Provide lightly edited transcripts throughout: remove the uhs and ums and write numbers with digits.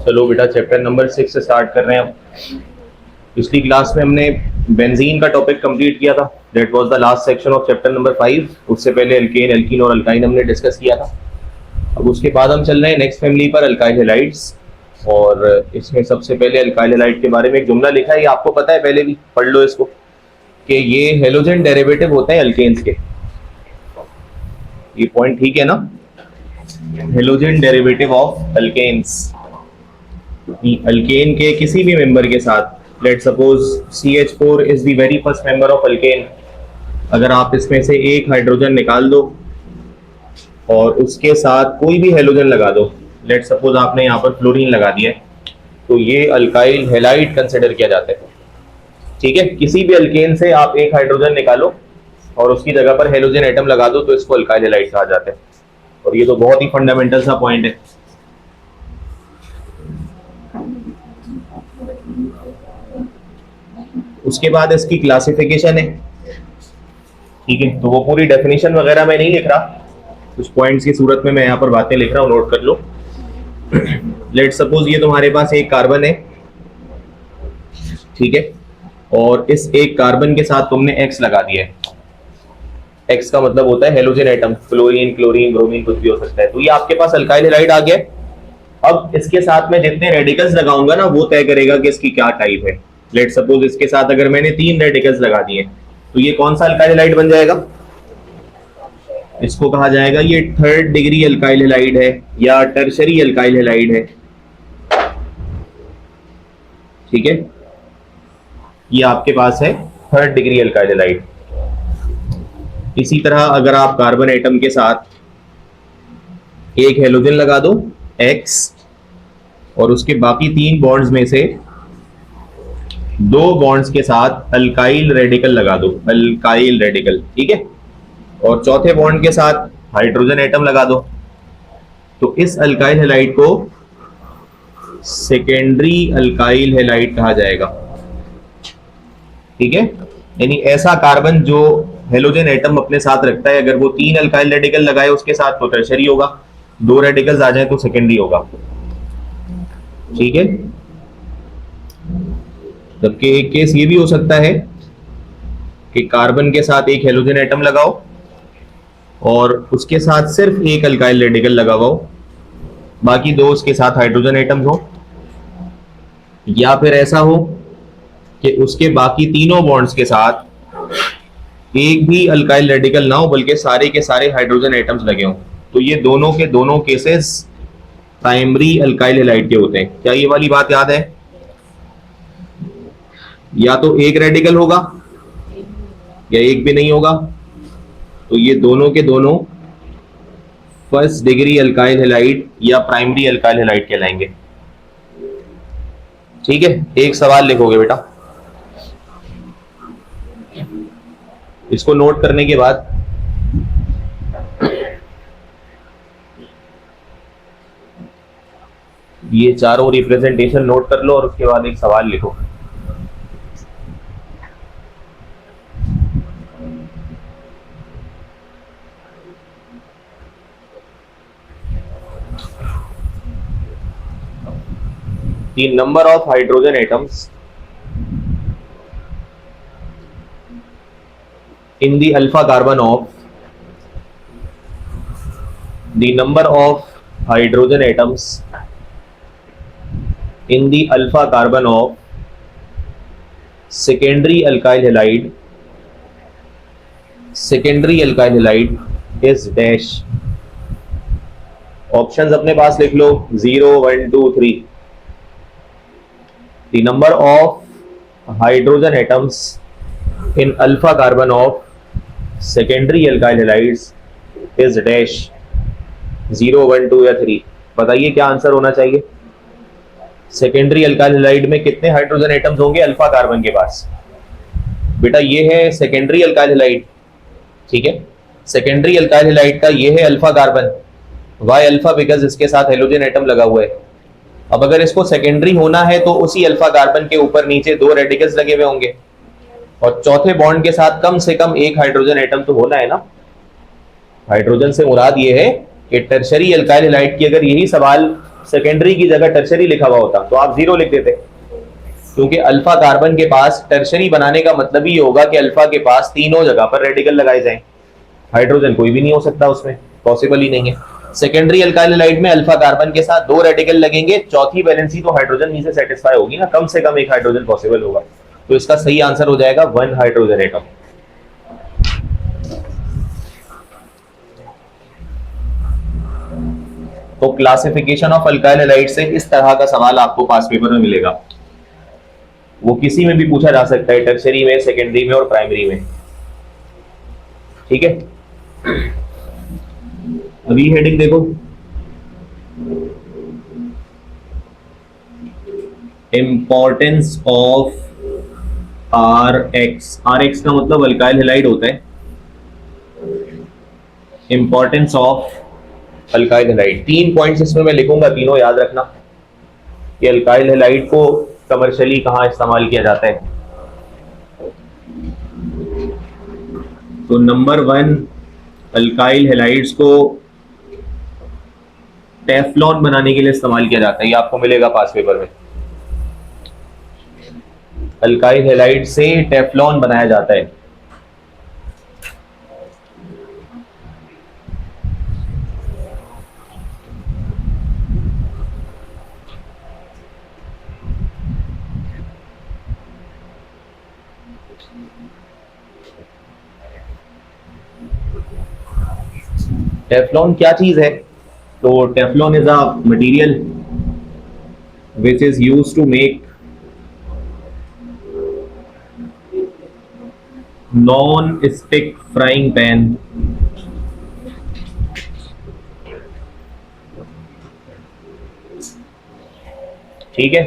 चलो बेटा chapter number 6 से स्टार्ट कर रहे हैं अब। पिछली क्लास में हमने बेंजीन का टॉपिक कंप्लीट किया था। That was the last section of chapter number 5। उससे पहले एल्केन, एल्कीन और अल्काइन हमने डिस्कस किया था। अब उसके बाद हम चल रहे हैं नेक्स्ट फैमिली पर, अल्काइल हैलाइड्स। और इसमें सबसे पहले अल्काइल हैलाइड के बारे में एक जुमला लिखा है, ये आपको पता है, पहले भी पढ़ लो इसको, कि ये हेलोजन डेरिवेटिव होते हैं अल्केन्स के। ये पॉइंट ठीक है ना? Halogen derivative of alkanes. Alkane के किसी भी मेंबर के साथ, let suppose CH4 is the very first member of alkane, अगर आप इसमें से एक हाइड्रोजन निकाल दो और उसके साथ कोई भी हेलोजन लगा दो, लेट सपोज आपने यहाँ पर फ्लोरीन लगा दिया, तो ये अल्काइल हैलाइड कंसिडर किया जाता है। ठीक है, किसी भी अल्केन से आप एक हाइड्रोजन निकालो और उसकी जगह पर हेलोजन एटम लगा दो तो इसको अल्काइल हैलाइड कहा जाता है। और ये तो बहुत ही फंडामेंटल सा पॉइंट है। उसके बाद इसकी क्लासिफिकेशन है। ठीक है, तो वो पूरी डेफिनेशन वगैरह मैं नहीं लिख रहा, कुछ पॉइंट्स की सूरत में मैं यहाँ पर बातें लिख रहा हूँ, नोट कर लो। लेट सपोज ये तुम्हारे पास एक कार्बन है, ठीक है, और इस एक कार्बन के साथ तुमने X लगा दिया है। X का मतलब होता है halogen atom, fluorine, chlorine, bromine, कुछ भी हो सकता है। तो ये आपके पास अल्काइल हैलाइड आ गया। अब इसके साथ में जितने रेडिकल्स लगाऊंगा ना, वो तय करेगा कि इसकी क्या टाइप है। लेट सपोज इसके साथ अगर मैंने 3 रेडिकल्स लगा दिए तो ये कौन सा अल्काइल हैलाइड बन जाएगा? इसको कहा जाएगा ये थर्ड डिग्री अल्काइल हैलाइड है या टर्शरी अल्काइल हैलाइड है। ठीक है, ये आपके पास है थर्ड डिग्री अल्काइल हैलाइड। इसी तरह अगर आप कार्बन एटम के साथ एक हेलोजन लगा दो X और उसके बाकी 3 बॉन्ड्स में से 2 बॉन्ड्स के साथ अल्काइल रेडिकल लगा दो, अल्काइल रेडिकल, ठीक है, और चौथे बॉन्ड के साथ हाइड्रोजन एटम लगा दो, तो इस अल्काइल हैलाइड को सेकेंडरी अल्काइल हैलाइड कहा जाएगा। ठीक है, यानी ऐसा कार्बन जो हेलोजन एटम अपने साथ रखता है, अगर वो 3 अल्काइल रेडिकल लगाए उसके साथ तो टर्शरी होगा, 2 रेडिकल्स आ जाए तो सेकेंडरी होगा। ठीक है, जबकि एक केस ये भी हो सकता है कि कार्बन के साथ एक हेलोजन एटम लगाओ और उसके साथ सिर्फ एक अल्काइल रेडिकल लगाओ, बाकी 2 उसके साथ हाइड्रोजन एटम्स हो, या फिर ऐसा हो कि उसके बाकी तीनों बॉन्ड्स के साथ एक भी अल्काइल रेडिकल ना हो बल्कि सारे के सारे हाइड्रोजन एटम्स लगे हों। तो ये दोनों के दोनों केसेस प्राइमरी अल्काइल हैलाइड के होते हैं। क्या ये वाली बात याद है? या तो एक रेडिकल होगा या एक भी नहीं होगा, तो ये दोनों के दोनों फर्स्ट डिग्री अल्काइल हैलाइड या प्राइमरी अल्काइल हैलाइड कहलाएंगे। ठीक है, एक सवाल लिखोगे बेटा, इसको नोट करने के बाद ये चारों रिप्रेजेंटेशन नोट कर लो और उसके बाद एक सवाल लिखो। The number of hydrogen atoms in the alpha carbon of the number of hydrogen atoms in the alpha carbon of secondary alkyl halide is dash। Options अपने पास लिख लो, 0, 1, 2, 3। The number of hydrogen atoms in alpha carbon of secondary alkyl halides is dash, 0, 1, 2 या 3। बताइए क्या answer होना चाहिए? Secondary alkyl halide में कितने hydrogen atoms होंगे अल्फा कार्बन के पास? बेटा ये है सेकेंडरी अल्काइल हैलाइड, ठीक है, सेकेंडरी अल्काइल हैलाइड का ये है alpha carbon. Why alpha? Because इसके साथ हेलोजन एटम लगा हुआ है। अब अगर इसको सेकेंडरी होना है तो उसी अल्फा कार्बन के ऊपर नीचे 2 रेडिकल्स लगे हुए होंगे और चौथे बॉन्ड के साथ कम से कम एक हाइड्रोजन एटम तो होना है ना। हाइड्रोजन से मुराद ये है कि टर्शरी अल्काइल हैलाइड की अगर यही सवाल सेकेंडरी की जगह टर्शरी लिखा हुआ होता तो आप 0 लिख देते, क्योंकि अल्फा कार्बन के पास टर्शरी बनाने का मतलब ही होगा कि अल्फा के पास तीनों जगह पर रेडिकल लगाए जाएं। हाइड्रोजन कोई भी नहीं हो सकता उसमें, पॉसिबल ही नहीं है। सेकेंडरी अल्काइल हैलाइड में अल्फा कार्बन के साथ 2 रेडिकल लगेंगे, चौथी वैलेंसी तो हाइड्रोजन ही से सेटिस्फाई होगी ना, कम से कम एक हाइड्रोजन पॉसिबल होगा। तो इसका सही आंसर हो जाएगा 1 हाइड्रोजन एटम। तो क्लासिफिकेशन ऑफ अल्काइल हैलाइड से इस तरह का सवाल आपको पास पेपर में मिलेगा। वो किसी में भी पूछा जा सकता है, टर्शरी में, सेकेंडरी में और प्राइमरी में। ठीक है, अभी हेडिंग देखो, इंपॉर्टेंस ऑफ RX। RX का मतलब अल्काइल हैलाइड होता है। Importance of alkyl halide, 3 points इसमें मैं लिखूंगा, तीनों याद रखना कि अल्काइल हैलाइड को कमर्शियली कहां इस्तेमाल किया जाता है। तो नंबर 1, अल्काइल हैलाइड्स को टेफ्लॉन बनाने के लिए इस्तेमाल किया जाता है, ये आपको मिलेगा पास पेपर में। अल्काइल हैलाइड से टेफ्लॉन बनाया जाता है। टेफ्लॉन क्या चीज है? तो Teflon is a material which is used to make non stick frying pan. ठीक है,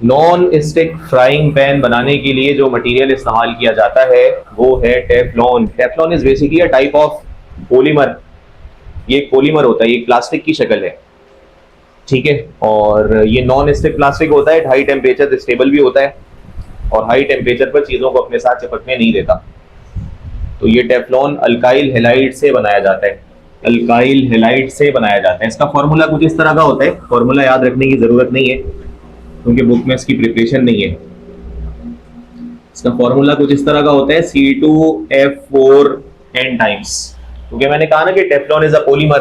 नॉन स्टिक फ्राइंग पैन बनाने के लिए जो मटेरियल इस्तेमाल किया जाता है वो है Teflon. Teflon is basically a type of polymer. ये एक पॉलीमर होता है, ये प्लास्टिक की शक्ल है। ठीक है, और ये नॉन स्टिक प्लास्टिक होता है, हाई टेम्परेचर स्टेबल भी होता है और हाई टेम्परेचर पर चीजों को अपने साथ चिपकने नहीं देता। तो ये टेफ्लॉन अल्काइल हैलाइड से बनाया जाता है। अल्काइल हैलाइड से बनाया जाता है। इसका फॉर्मूला कुछ इस तरह का होता है, फॉर्मूला याद रखने की जरूरत नहीं है क्योंकि बुक में इसकी प्रिपरेशन नहीं है। इसका फॉर्मूला कुछ इस तरह का होता है, C2F4 टाइम्स, क्योंकि मैंने कहा ना कि टेफ्लॉन इज अ पॉलीमर।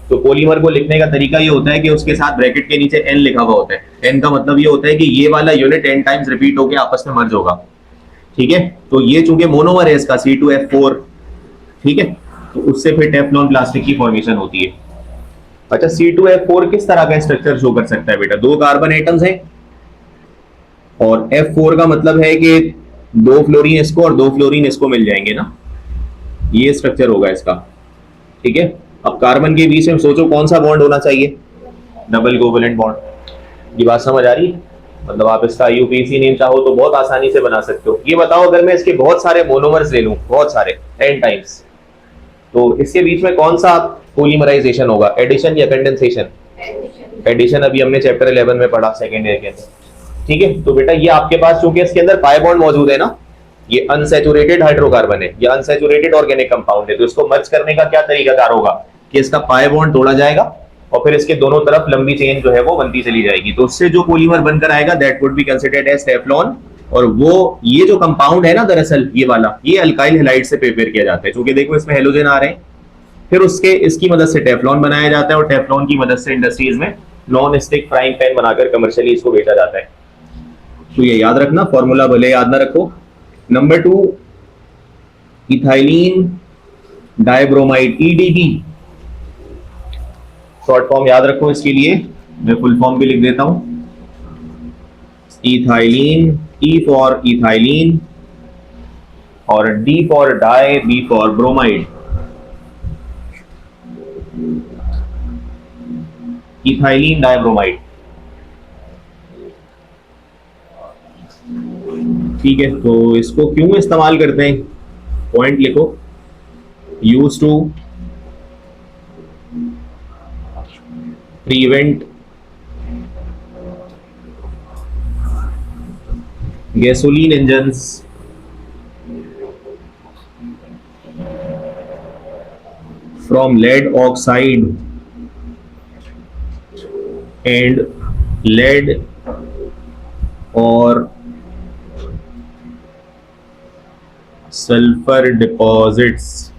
तो पॉलीमर को लिखने का तरीका ये होता है कि उसके साथ ब्रैकेट के नीचे n लिखा हुआ होता है। n का मतलब ये होता है कि ये वाला यूनिट n टाइम्स रिपीट होकर आपस में मर्ज होगा। ठीक है, तो ये चूंकि मोनोमर है इसका C2F4, ठीक है, तो उससे फिर टेफ्लॉन प्लास्टिक की फॉर्मेशन होती है। अच्छा, C2F4 किस तरह का स्ट्रक्चर शो कर सकता है बेटा? 2 कार्बन एटम्स हैं और F4 का मतलब है कि 2 फ्लोरीन इसको और 2 फ्लोरीन इसको मिल जाएंगे ना, ये स्ट्रक्चर होगा इसका। ठीक है, अब कार्बन के बीच में सोचो कौन सा बॉन्ड होना चाहिए? Double covalent bond. ये बात समझ आ रही है? मतलब आप इसका IUPAC नेम चाहो तो बहुत आसानी से बना सकते हो। ये बताओ, अगर मैं इसके बहुत सारे मोनोमर्स ले लूं, बहुत सारे 10 टाइम्स, तो इसके बीच में कौन सा पॉलीमराइजेशन होगा? एडिशन या कंडेंसेशन? एडिशन अभी हमने चैप्टर 11 में पढ़ा सेकेंड ईयर के अंदर। ठीक है, तो बेटा ये आपके पास चूंकि इसके अंदर पाई बॉन्ड मौजूद है ना, ये अनसैचुरेटेड हाइड्रोकार्बन है, ये अनसैचुरेटेड ऑर्गेनिक कंपाउंड है, तो इसको मर्ज करने का क्या तरीकाकार होगा कि इसका पाई बॉन्ड तोड़ा जाएगा और फिर इसके दोनों तरफ लंबी चेन जो है वो बनती चली जाएगी। तो उससे जो पॉलीमर बनकर आएगा that would be considered as Teflon. और वो ये जो कंपाउंड है ना, दरअसल ये वाला, ये अल्काइल हैलाइड से प्रिपेयर किया जाता है। क्योंकि देखो इसमें हेलोजन आ रहे हैं, फिर उसके इसकी मदद से टेफ्लॉन बनाया जाता है और टेफ्लॉन की मदद से इंडस्ट्रीज में नॉन स्टिक फ्राइंग पैन बनाकर कमर्शियली इसको बेचा जाता है। तो ये याद रखना, फॉर्मूला भले याद ना रखो। Number 2, ethylene dibromide, EDB short form याद रखो। इसके लिए मैं फुल फॉर्म भी लिख देता हूं, इथाइलिन, E फॉर इथाइलिन और D for di, B for bromide. Ethylene dibromide. ठीक है, तो इसको क्यों इस्तेमाल करते हैं? पॉइंट लिखो, use to prevent gasoline engines from lead oxide and lead और सल्फर डिपॉजिट्स।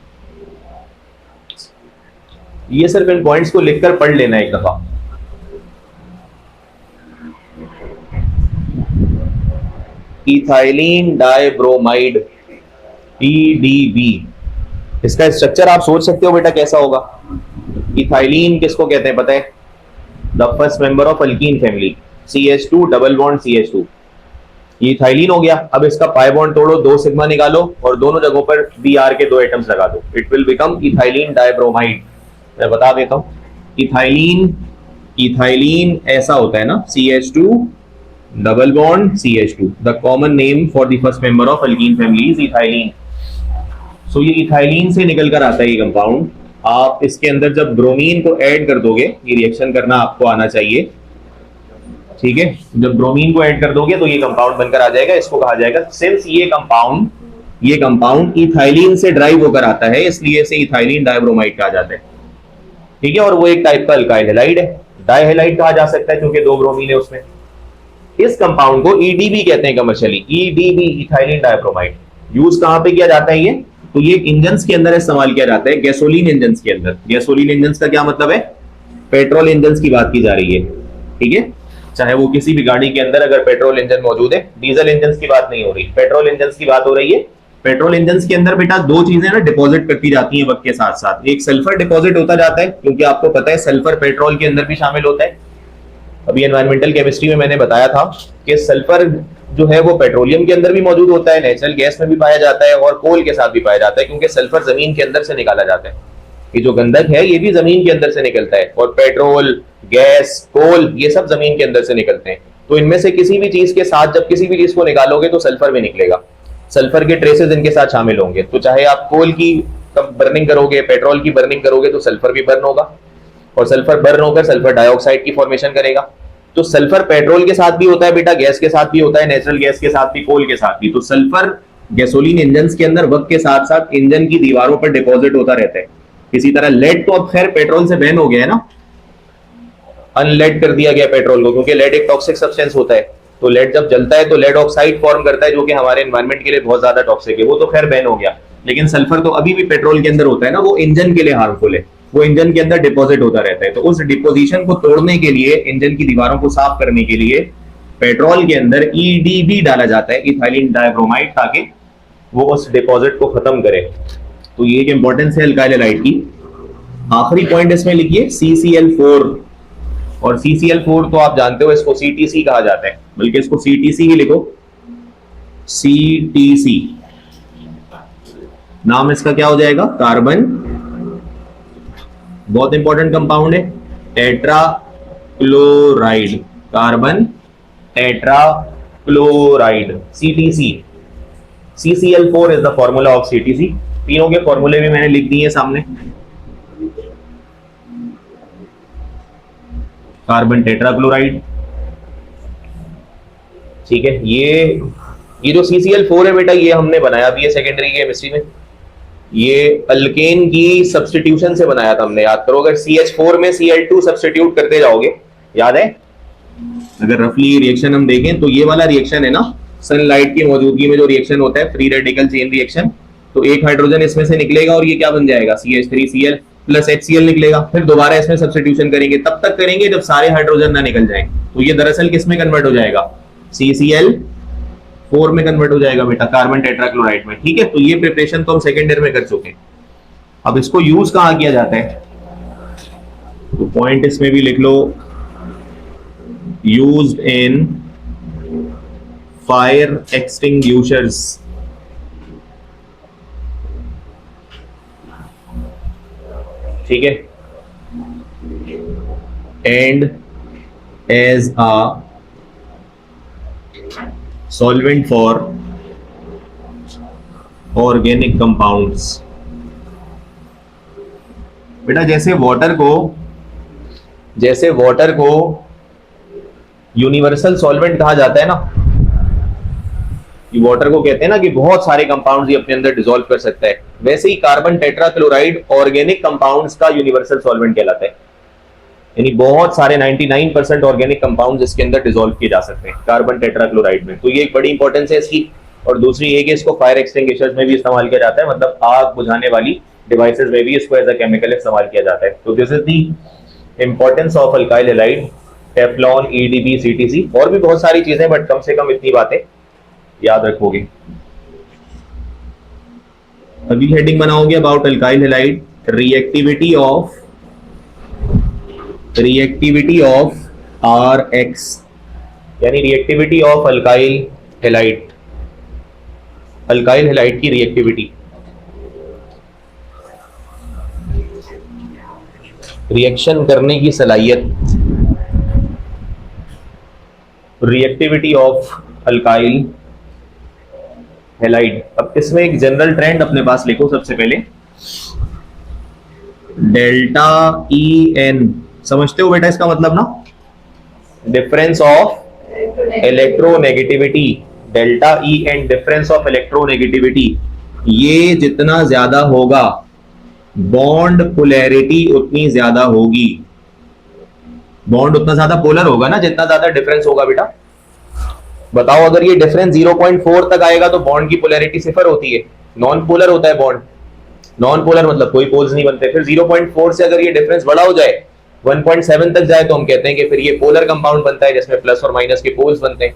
ये सिर्फ इन पॉइंट्स को लिखकर पढ़ लेना एक दफा। इथाइलिन डाइब्रोमाइड EDB, इसका स्ट्रक्चर आप सोच सकते हो बेटा कैसा होगा। इथाइलिन किसको कहते हैं पता है? The first member of alkene family, CH2 double bond CH2, ये इथाइलिन हो गया। अब इसका पाई बॉन्ड तोड़ो, 2 सिग्मा निकालो और दोनों जगहों पर Br के 2 एटम्स लगा दो, it will become ethylene dibromide. मैं बता देता हूं, इथाइलिन ऐसा होता है ना, CH2 double bond CH2, the common name for the first member of alkene family is ethylene. So ये इथाइलिन से निकल कर आता है ये कंपाउंड। आप इसके अंदर जब ब्रोमीन को ऐड कर दोगे, ये रिएक्शन करना आपको आना चाहिए, ठीक है। जब ब्रोमीन को ऐड कर दोगे तो ये कंपाउंड बनकर आ जाएगा, इसको कहा जाएगा, सिंस ये कंपाउंड इथाइलिन से ड्राइव होकर आता है इसलिए इसे इथाइलिन डाइब्रोमाइड कहा जाता है, ठीक है। और वो एक टाइप का अल्काइल हैलाइड है, डाइहैलाइड कहा जा सकता है क्योंकि 2 ब्रोमीन है उसमें। इस कंपाउंड को EDB कहते हैं commercially, EDB ethylene dibromide. Use कहां पे किया जाता है ये? तो ये इंजन्स के अंदर इस्तेमाल किया जाता है, गैसोलीन इंजन्स के अंदर। गैसोलीन इंजन्स का क्या मतलब है? पेट्रोल इंजन्स की बात की जा रही है, ठीक है। चाहे वो किसी भी गाड़ी के अंदर अगर पेट्रोल इंजन मौजूद है, डीजल इंजन्स की बात नहीं हो रही, पेट्रोल इंजन्स की बात हो रही है। पेट्रोल इंजन्स के अंदर बेटा 2 चीजें ना डिपॉजिट करती जाती हैं वक्त के साथ साथ। एक सल्फर डिपॉजिट होता जाता है, क्योंकि आपको पता है सल्फर पेट्रोल के अंदर भी शामिल होता है। अभी एनवायरमेंटल केमिस्ट्री में मैंने बताया था कि सल्फर जो है वो पेट्रोलियम के अंदर भी मौजूद होता है, नेचुरल गैस में भी पाया जाता है और कोल के साथ भी पाया जाता है, क्योंकि सल्फर जमीन के अंदर से निकाला जाता है। ये जो गंधक है ये भी जमीन के अंदर से निकलता है, और पेट्रोल, गैस, कोल ये सब जमीन के अंदर से निकलते हैं। तो इनमें से किसी भी चीज के साथ जब किसी भी चीज को निकालोगे तो सल्फर भी निकलेगा, सल्फर के ट्रेसेस इनके साथ शामिल होंगे। तो चाहे आप कोल की बर्निंग करोगे, पेट्रोल की बर्निंग करोगे तो सल्फर भी बर्न होगा, और सल्फर बर्न होकर सल्फर डाइऑक्साइड की फॉर्मेशन करेगा। तो सल्फर पेट्रोल के साथ भी होता है बेटा, गैस के साथ भी होता है, नेचुरल गैस के साथ भी, कोल के साथ भी। तो सल्फर गैसोलीन इंजन के अंदर वक्त के साथ साथ इंजन की दीवारों पर डिपॉजिट होता रहता है। इसी तरह लेड तो अब खैर पेट्रोल से बैन हो गया है ना, अनलेड कर दिया गया पेट्रोल को, क्योंकि लेड एक टॉक्सिक सब्सटेंस होता है। तो लेड जब जलता है तो लेड ऑक्साइड फॉर्म करता है, जो कि हमारे एनवायरमेंट के लिए बहुत ज्यादा टॉक्सिक है, वो तो खैर बैन हो गया। लेकिन सल्फर तो अभी भी पेट्रोल के अंदर होता है ना, वो इंजन के लिए हार्मफुल है, वो इंजन के अंदर डिपॉजिट होता रहता है। तो उस डिपोजिशन को तोड़ने के लिए, इंजन की दीवारों को साफ करने के लिए पेट्रोल के अंदर EDB डाला जाता है, इथाइलिन डाइब्रोमाइड, ताकि वो उस डिपॉजिट को खत्म करे। तो ये एक इंपॉर्टेंस है अल्काइल हैलाइड की। आखिरी पॉइंट इसमें लिखिए CCl4, और CCl4 तो आप जानते हो इसको CTC कहा जाता है, बल्कि इसको CTC ही लिखो, CTC नाम इसका क्या हो जाएगा? कार्बन, बहुत इंपॉर्टेंट कंपाउंड है, tetra chloride, carbon tetra chloride, CTC। CCl4 is the formula of CTC। तीनों के फॉर्मूले भी मैंने लिख दिए सामने। कार्बन टेट्रा क्लोराइड, ठीक है। ये जो CCl4 है बेटा, ये हमने बनाया भी है सेकेंडरी केमिस्ट्री में। ये अल्केन की सब्स्टिट्यूशन से बनाया था हमने, याद करो। अगर CH4 में Cl2 सब्स्टिट्यूट करते जाओगे, याद है? अगर रफली रिएक्शन हम देखें तो ये वाला रिएक्शन है ना, सनलाइट की मौजूदगी में जो रिएक्शन होता है, फ्री रेडिकल चेन रिएक्शन, तो एक हाइड्रोजन इसमें से निकलेगा और ये क्या बन जाएगा? CH3Cl प्लस HCl निकलेगा। फिर दोबारा इसमें सब्स्टिट्यूशन करेंगे, तब तक करेंगे जब सारे हाइड्रोजन ना निकल जाएं। तो ये दरअसल किस में कन्वर्ट हो जाएगा? CCl4 में कन्वर्ट हो जाएगा बेटा, कार्बन टेट्राक्लोराइड में, ठीक है। तो ये प्रिपरेशन तो हम सेकेंड ईयर में कर चुके हैं। अब इसको यूज कहां किया जाता है? तो पॉइंट इसमें भी लिख लो, यूज्ड इन फायर एक्सटिंग्विशर्स। ठीक है, and as a solvent for organic compounds. बेटा जैसे वाटर को यूनिवर्सल सॉल्वेंट कहा जाता है ना, ये वाटर को कहते हैं ना कि बहुत सारे कंपाउंड्स ये अपने अंदर डिसॉल्व कर सकता है, वैसे ही कार्बन टेट्राक्लोराइड ऑर्गेनिक कंपाउंड्स का यूनिवर्सल सॉल्वेंट कहलाता है। यानी बहुत सारे 99% ऑर्गेनिक कंपाउंड्स इसके अंदर डिसॉल्व किए जा सकते हैं कार्बन टेट्राक्लोराइड में। तो ये एक बड़ी इंपॉर्टेंस है इसकी। और दूसरी ये कि इसको फायर एक्सटिंग्विशर्स में भी इस्तेमाल किया जाता है, मतलब आग बुझाने वाली डिवाइसेस में भी इसको एज अ केमिकल इस्तेमाल किया जाता है। तो this is the importance of alkyl halide, Teflon, EDB, CTC, और भी बहुत सारी चीजें, बट कम से कम इतनी बातें याद रखोगे। अभी हेडिंग बनाओगे about alkyl halide, reactivity of RX, यानी reactivity of alkyl halide, alkyl halide की रिएक्टिविटी, रिएक्शन करने की सलाहियत, रिएक्टिविटी ऑफ अल्काइल हैलाइड। अब इसमें एक जनरल ट्रेंड अपने पास लिखो सबसे पहले, डेल्टा EN, समझते हो बेटा इसका मतलब ना, difference of electronegativity, delta EN difference of electronegativity, ये जितना ज्यादा होगा बॉन्ड पोलैरिटी उतनी ज्यादा होगी। बॉन्ड उतना ज्यादा पोलर होगा ना जितना ज्यादा डिफरेंस होगा बेटा। बताओ अगर ये डिफरेंस 0.4 तक आएगा तो बॉन्ड की पोलैरिटी सिफर होती है, नॉन पोलर होता है बॉन्ड। नॉन पोलर मतलब कोई पोल्स नहीं बनते। फिर 0.4 से अगर ये डिफरेंस बड़ा हो जाए 1.7 तक जाए तो हम कहते हैं कि फिर ये पोलर कंपाउंड बनता है जिसमें प्लस और माइनस के पोल्स बनते हैं।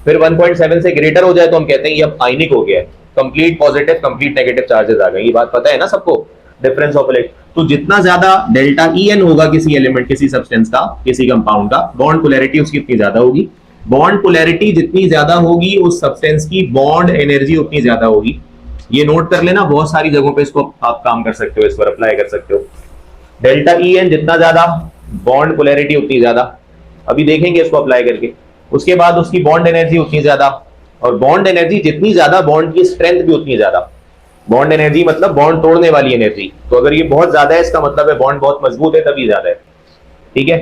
फिर 1.7 से ग्रेटर हो जाए तो हम कहते हैं ये अब आयनिक हो गया है, complete positive complete negative charges आ गए। ये बात पता है ना सबको, डिफरेंस ऑफ इलेक्ट्रॉन। तो जितना ज्यादा डेल्टा EN होगा किसी एलिमेंट, किसी सब्सटेंस का, किसी कंपाउंड का, बॉन्ड पोलैरिटी उसकी उतनी ज्यादा होगी। बॉन्ड पोलैरिटी जितनी ज्यादा होगी उस सब्सटेंस की बॉन्ड एनर्जी उतनी ज्यादा होगी। ये नोट कर लेना, बहुत सारी जगहों पे इसको आप काम कर सकते हो, इस पर अप्लाई कर सकते हो। डेल्टा EN जितना ज्यादा, बॉन्ड पोलैरिटी उतनी ज्यादा। अभी देखेंगे इसको अप्लाई करके। उसके बाद उसकी बॉन्ड एनर्जी उतनी ज्यादा, और बॉन्ड एनर्जी जितनी ज्यादा बॉन्ड की स्ट्रेंथ भी उतनी ज्यादा। बॉन्ड एनर्जी मतलब बॉन्ड तोड़ने वाली एनर्जी, तो अगर ये बहुत ज्यादा है इसका मतलब है बॉन्ड बहुत मजबूत है, तभी ज्यादा है। ठीक है,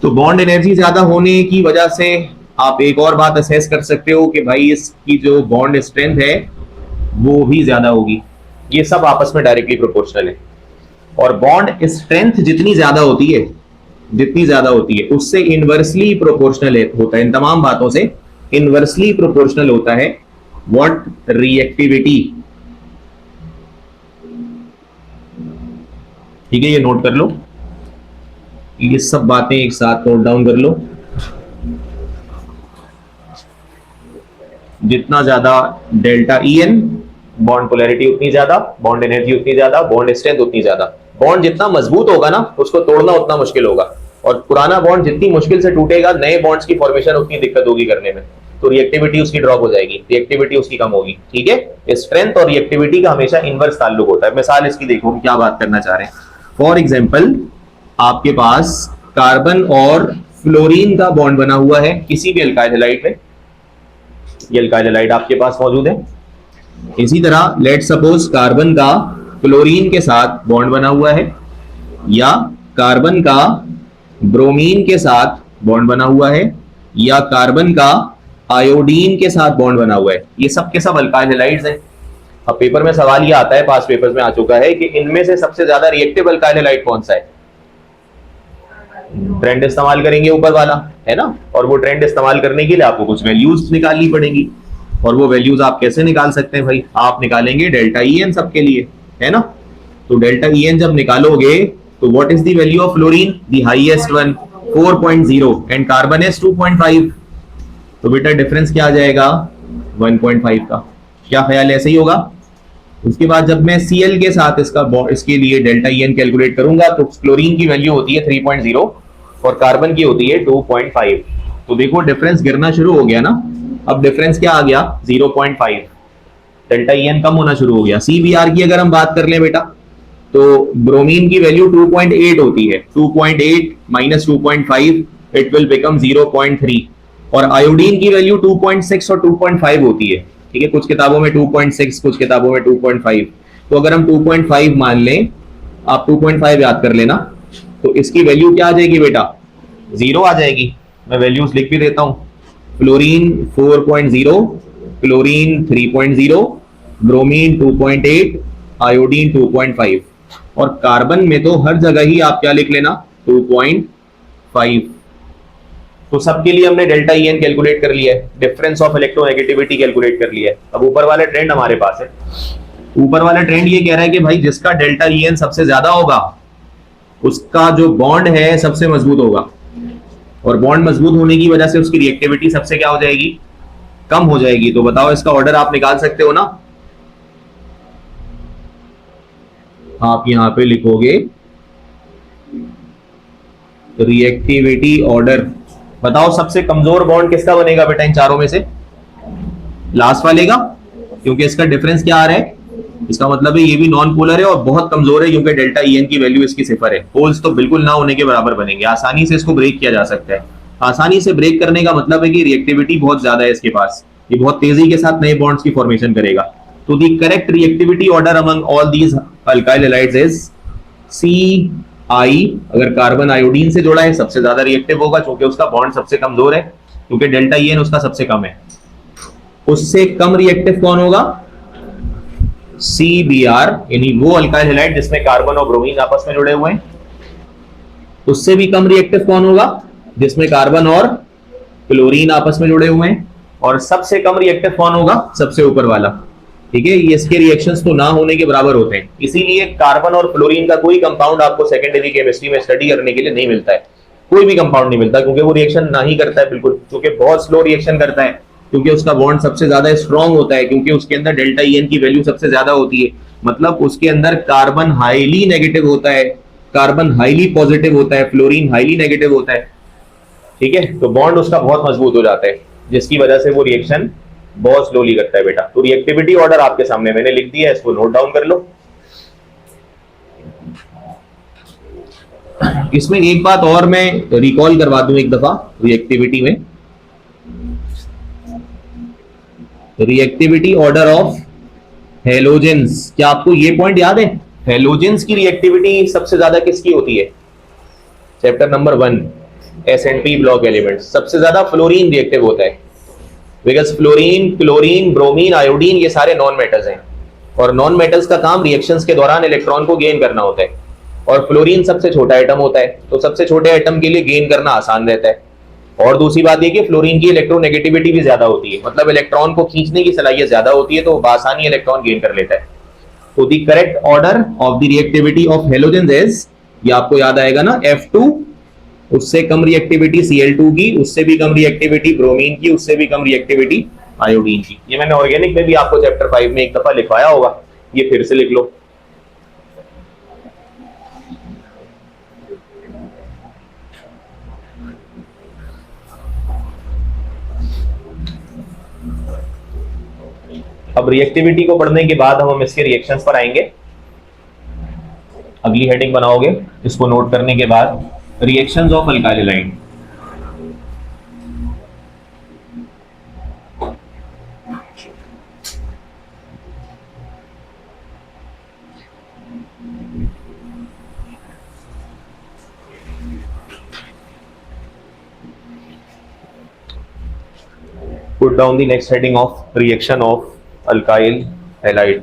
तो बॉन्ड एनर्जी ज्यादा होने की वजह से आप एक और बात असेस कर सकते हो कि भाई इसकी जो बॉन्ड स्ट्रेंथ है वो भी ज्यादा होगी। ये सब आपस में डायरेक्टली प्रोपोर्शनल है। और बॉन्ड स्ट्रेंथ जितनी ज्यादा होती है उससे इनवर्सली प्रोपोर्शनल होता है, इन तमाम बातों से इनवर्सली प्रोपोर्शनल होता है व्हाट, रिएक्टिविटी। ठीक है, ये नोट कर लो, ये सब बातें एक साथ नोट डाउन कर लो। जितना ज्यादा डेल्टा EN, बॉन्ड पोलैरिटी उतनी ज्यादा, बॉन्ड एनर्जी उतनी ज्यादा, बॉन्ड स्ट्रेंथ उतनी ज्यादा। बॉन्ड जितना मजबूत होगा ना उसको तोड़ना उतना मुश्किल होगा, और पुराना बॉन्ड जितनी मुश्किल से टूटेगा नए बॉन्ड्स की फॉर्मेशन उतनी दिक्कत होगी करने में, तो रिएक्टिविटी उसकी ड्रॉप हो जाएगी, रिएक्टिविटी उसकी कम होगी। ठीक है, स्ट्रेंथ और रिएक्टिविटी का हमेशा इनवर्स ताल्लुक होता है। मिसाल इसकी देखो हम क्या बात करना चाह रहे हैं। फॉर एग्जाम्पल, आपके पास कार्बन और फ्लोरीन का बॉन्ड बना हुआ है किसी भी अल्काइल हैलाइड में, ये अल्काइल हैलाइड आपके पास मौजूद है। इसी तरह लेट सपोज कार्बन का क्लोरीन के साथ बॉन्ड बना हुआ है, या कार्बन का ब्रोमीन के साथ बॉन्ड बना हुआ है, या कार्बन का आयोडीन के साथ बॉन्ड बना हुआ है। ये सब के सब अल्काइल हैलाइड्स हैं। अब पेपर में सवाल ये आता है, पास पेपर्स में आ चुका है कि इनमें से सबसे ज्यादा रिएक्टिव अल्काइल हैलाइड कौन सा है। ट्रेंड इस्तेमाल करेंगे ऊपर वाला, है ना, और वो ट्रेंड इस्तेमाल करने के लिए आपको कुछ वैल्यूज निकालनी पड़ेगी। और वो वैल्यूज आप कैसे निकाल सकते हैं भाई, आप निकालेंगे डेल्टा EN सबके लिए, है ना। तो डेल्टा EN जब निकालोगे तो what is the value of fluorine, the highest one 4.0 and carbon is 2.5। तो बेटा डिफरेंस क्या आ जाएगा 1.5 का। क्या ख्याल है, सही होगा। उसके बाद जब मैं Cl के साथ इसके लिए डेल्टा EN कैलकुलेट करूंगा तो क्लोरीन की वैल्यू होती है 3.0 और कार्बन की होती है 2.5। तो देखो डिफरेंस गिरना शुरू हो गया ना। अब डिफरेंस क्या आ गया 0.5, डेल्टा EN कम होना शुरू हो गया। CBr की अगर हम बात कर लें बेटा तो ब्रोमीन की वैल्यू 2.8 होती है, 2.8 माइनस 2.5 इट विल बिकम 0.3, और आयोडीन की वैल्यू 2.6 और 2.5 होती है। ठीक है, कुछ किताबों में 2.6, कुछ किताबों में 2.5। तो अगर हम 2.5 मान लें, आप 2.5 याद कर लेना, तो इसकी वैल्यू क्या आ जाएगी बेटा 0 आ जाएगी। मैं वैल्यूज लिख भी देता हूं, फ्लोरीन 4.0, क्लोरीन 3.0, ब्रोमीन 2.8, आयोडीन 2.5, और कार्बन में तो हर जगह ही आप क्या लिख लेना 2.5 5। तो सबके लिए हमने डेल्टा ई एन कैलकुलेट कर लिया है, डिफरेंस ऑफ इलेक्ट्रोनेगेटिविटी कैलकुलेट कर लिया है। अब ऊपर वाला ट्रेंड हमारे पास है। ऊपर वाला ट्रेंड ये कह रहा है कि भाई जिसका डेल्टा ई एन सबसे ज्यादा होगा उसका जो बॉन्ड है सबसे मजबूत होगा, और बॉन्ड मजबूत होने की वजह से उसकी रिएक्टिविटी सबसे क्या हो जाएगी, कम हो जाएगी। तो बताओ इसका ऑर्डर आप निकाल सकते हो ना। आप यहां पे लिखोगे रिएक्टिविटी ऑर्डर। बताओ सबसे कमजोर बॉन्ड किसका बनेगा बेटा इन चारों में से, लास्ट वाले का, क्योंकि इसका डिफरेंस क्या आ रहा है, इसका मतलब है ये भी नॉन पोलर है और बहुत कमजोर है क्योंकि डेल्टा ई एन की वैल्यू इसकी 0 है। पोल्स तो बिल्कुल ना होने के बराबर बनेंगे, आसानी से इसको ब्रेक किया जा सकता है। आसानी से ब्रेक करने का मतलब है कि रिएक्टिविटी बहुत ज्यादा है इसके पास, ये बहुत तेजी के साथ नए बॉन्ड्स की फॉर्मेशन करेगा। तो the correct reactivity order among all these alkyl halides is C I. अगर कार्बन आयोडीन से जोड़ा है सबसे ज्यादा रिएक्टिव होगा क्योंकि उसका बॉन्ड सबसे कमजोर है, क्योंकि डेल्टा ई एन उसका सबसे कम है। उससे कम रिएक्टिव कौन होगा, CBr, यानी वो अल्काइल हैलाइड जिसमें कार्बन और ब्रोमीन आपस में जुड़े हुए हैं। उससे भी कम रिएक्टिव कौन होगा, जिसमें कार्बन और क्लोरीन आपस में जुड़े हुए हैं। और सबसे कम रिएक्टिव कौन होगा, सबसे ऊपर वाला। ठीक है, ये इसके रिएक्शंस तो ना होने के बराबर होते हैं। इसीलिए कार्बन और क्लोरीन का कोई कंपाउंड आपको सेकेंडरी केमिस्ट्री में स्टडी करने के लिए नहीं मिलता है, कोई भी कंपाउंड नहीं मिलता, क्योंकि वो रिएक्शन ना ही करता है बिल्कुल, क्योंकि बहुत स्लो रिएक्शन करता है, क्योंकि उसका बॉन्ड सबसे ज्यादा स्ट्रॉन्ग होता है, क्योंकि उसके अंदर डेल्टा ई एन की वैल्यू सबसे ज्यादा होती है। मतलब उसके अंदर कार्बन हाईली नेगेटिव होता है, कार्बन हाईली पॉजिटिव होता है, फ्लोरीन हाईली नेगेटिव होता है। ठीक है, तो बॉन्ड उसका बहुत मजबूत हो जाता है, जिसकी वजह से वो रिएक्शन बहुत स्लोली करता है बेटा। तो रिएक्टिविटी ऑर्डर आपके सामने मैंने लिख दिया है, इसको नोट डाउन कर लो। इसमें एक बात और मैं रिकॉल करवा दूं एक दफा, रिएक्टिविटी में रिएक्टिविटी ऑर्डर ऑफ हेलोजेंस। क्या आपको ये पॉइंट याद है, हेलोजेंस की रिएक्टिविटी सबसे ज्यादा किसकी होती है, chapter number 1 S&P block element. सबसे ज्यादा फ्लोरीन रिएक्टिव होता है, because fluorine, chlorine, bromine, iodine ये सारे नॉन मेटल्स हैं, और नॉन मेटल्स का काम रिएक्शंस के दौरान इलेक्ट्रॉन को गेन करना होता है, और फ्लोरीन सबसे छोटा एटम होता है, तो सबसे छोटे एटम के लिए गेन करना आसान रहता है। और दूसरी बात ये कि फ्लोरीन की इलेक्ट्रोनेगेटिविटी भी ज्यादा होती है, मतलब इलेक्ट्रॉन को खींचने की सलाहियत ज्यादा होती है, तो आसानी इलेक्ट्रॉन गेन कर लेता है। तो the correct order of the reactivity of halogens is, ये आपको याद आएगा ना, F2, उससे कम रिएक्टिविटी Cl2 की, उससे भी कम रिएक्टिविटी ब्रोमीन की, उससे भी कम रिएक्टिविटी आयोडीन की। ये मैंने ऑर्गेनिक में भी आपको चैप्टर 5 में एक दफा लिखवाया होगा, ये फिर से लिख लो। अब रिएक्टिविटी को पढ़ने के बाद हम इसके रिएक्शंस पर आएंगे। अगली हेडिंग बनाओगे इसको नोट करने के बाद, reactions of alkyl halide. Put down the next heading of reaction of alkyl halide.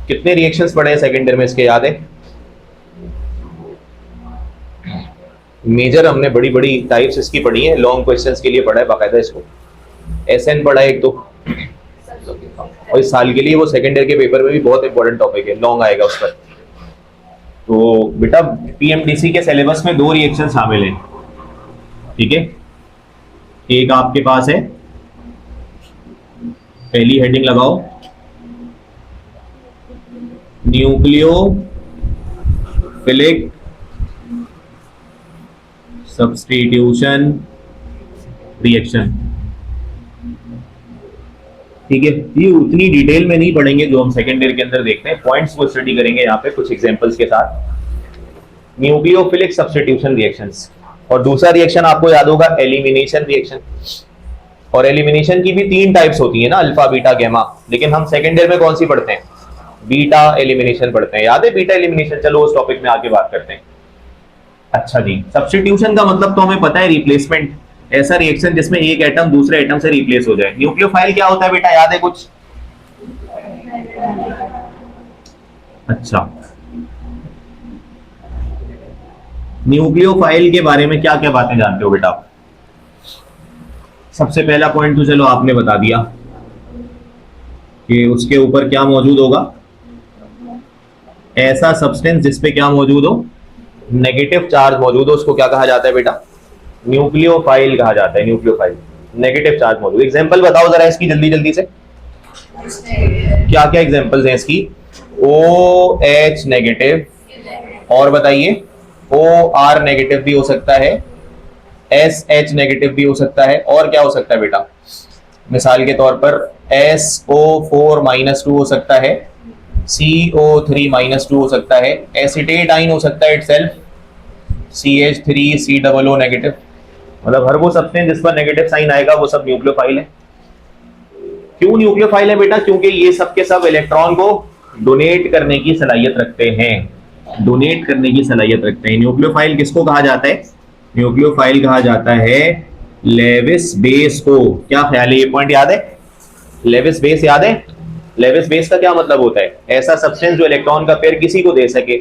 कितने रिएक्शंस पढ़े हैं सेकेंड ईयर में, इसके याद है? मेजर हमने बड़ी बड़ी टाइप्स इसकी पढ़ी है, लॉन्ग क्वेश्चंस के लिए पढ़ा है बाकायदा इसको। SN पढ़ा है एक तो, और इस साल के लिए वो सेकेंड ईयर के पेपर में भी बहुत इंपॉर्टेंट टॉपिक है, लॉन्ग आएगा उस पर। तो बेटा PMDC के सिलेबस में 2 रिएक्शन शामिल हैं, ठीक है। एक आपके पास है, पहली हेडिंग लगाओ, न्यूक्लियोफिलिक सब्स्टिट्यूशन रिएक्शन, ठीक है। ये उतनी डिटेल में नहीं पढ़ेंगे जो हम सेकेंड ईयर के अंदर देखते हैं, पॉइंट्स को स्टडी करेंगे यहाँ पे कुछ एग्जांपल्स के साथ। Nucleophilic substitution reactions. और दूसरा रिएक्शन आपको याद होगा एलिमिनेशन रिएक्शन। और एलिमिनेशन की भी 3 टाइप्स होती है ना, अल्फा, बीटा, गैमा, लेकिन हम सेकेंड ईयर में कौन सी पढ़ते हैं? बीटा एलिमिनेशन पढ़ते हैं, याद है बीटा एलिमिनेशन? चलो उस टॉपिक में आगे बात करते हैं। अच्छा जी, सब्स्टिट्यूशन का मतलब तो हमें पता है, रिप्लेसमेंट, ऐसा रिएक्शन जिसमें एक एटम दूसरे एटम से रिप्लेस हो जाए। न्यूक्लियोफाइल क्या होता है बेटा, याद है कुछ? अच्छा, न्यूक्लियोफाइल के बारे में क्या क्या बातें जानते हो बेटा? सबसे पहला पॉइंट तो चलो आपने बता दिया कि उसके ऊपर क्या मौजूद होगा, ऐसा सब्सटेंस जिसपे क्या मौजूद हो, नेगेटिव चार्ज मौजूद हो, उसको क्या कहा जाता है बेटा? न्यूक्लियोफाइल कहा जाता है। न्यूक्लियोफाइल, नेगेटिव चार्ज मौजूद। एग्जांपल बताओ जरा इसकी जल्दी जल्दी से, क्या क्या एग्जांपल्स हैं इसकी? ओ एच नेगेटिव, और बताइए, ओ आर नेगेटिव भी हो सकता है, एस एच नेगेटिव भी हो सकता है, और क्या हो सकता है बेटा? मिसाल के तौर पर SO4-2 हो सकता है, CO3-2 हो सकता है, एसिटेट आइन हो सकता है इटसेल्फ, CH3COO नेगेटिव। मतलब हर वो सब्सटेंस जिस पर नेगेटिव साइन आएगा वो सब न्यूक्लियोफाइल है। क्यों न्यूक्लियोफाइल है बेटा? क्योंकि ये सब के सब इलेक्ट्रॉन को डोनेट करने की सलाहियत रखते हैं, डोनेट करने की सलाहियत रखते हैं। न्यूक्लियोफाइल किसको कहा जाता है? न्यूक्लियोफाइल कहा जाता है लेविस बेस को। क्या ख्याल है, ये पॉइंट याद है? लेविस बेस याद है? लेविस बेस का क्या मतलब होता है? ऐसा सब्सटेंस जो इलेक्ट्रॉन का पेयर किसी को दे सके।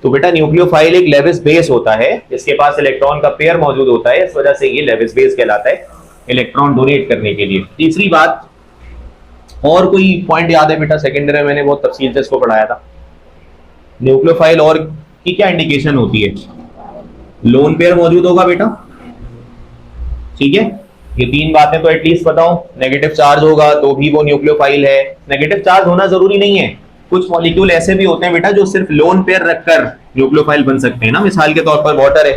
तो बेटा न्यूक्लियोफाइल एक लेविस बेस होता है, इसके पास इलेक्ट्रॉन का पेयर मौजूद होता है, इस वजह से ये लेविस बेस कहलाता है, इलेक्ट्रॉन डोनेट करने के लिए। तीसरी बात, और कोई पॉइंट याद है बेटा? सेकेंडरी में मैंने बहुत तफसील से इसको पढ़ाया था। न्यूक्लियोफाइल और की क्या इंडिकेशन होती है? लोन पेयर मौजूद होगा बेटा, ठीक है? ये तीन बातें तो एटलीस्ट बताओ। नेगेटिव चार्ज होगा तो भी वो न्यूक्लियोफाइल है। नेगेटिव चार्ज होना जरूरी नहीं है, कुछ मॉलिक्यूल ऐसे भी होते हैं बेटा जो सिर्फ लोन पेयर रखकर न्यूक्लियोफाइल बन सकते हैं ना। मिसाल के तौर पर वाटर है,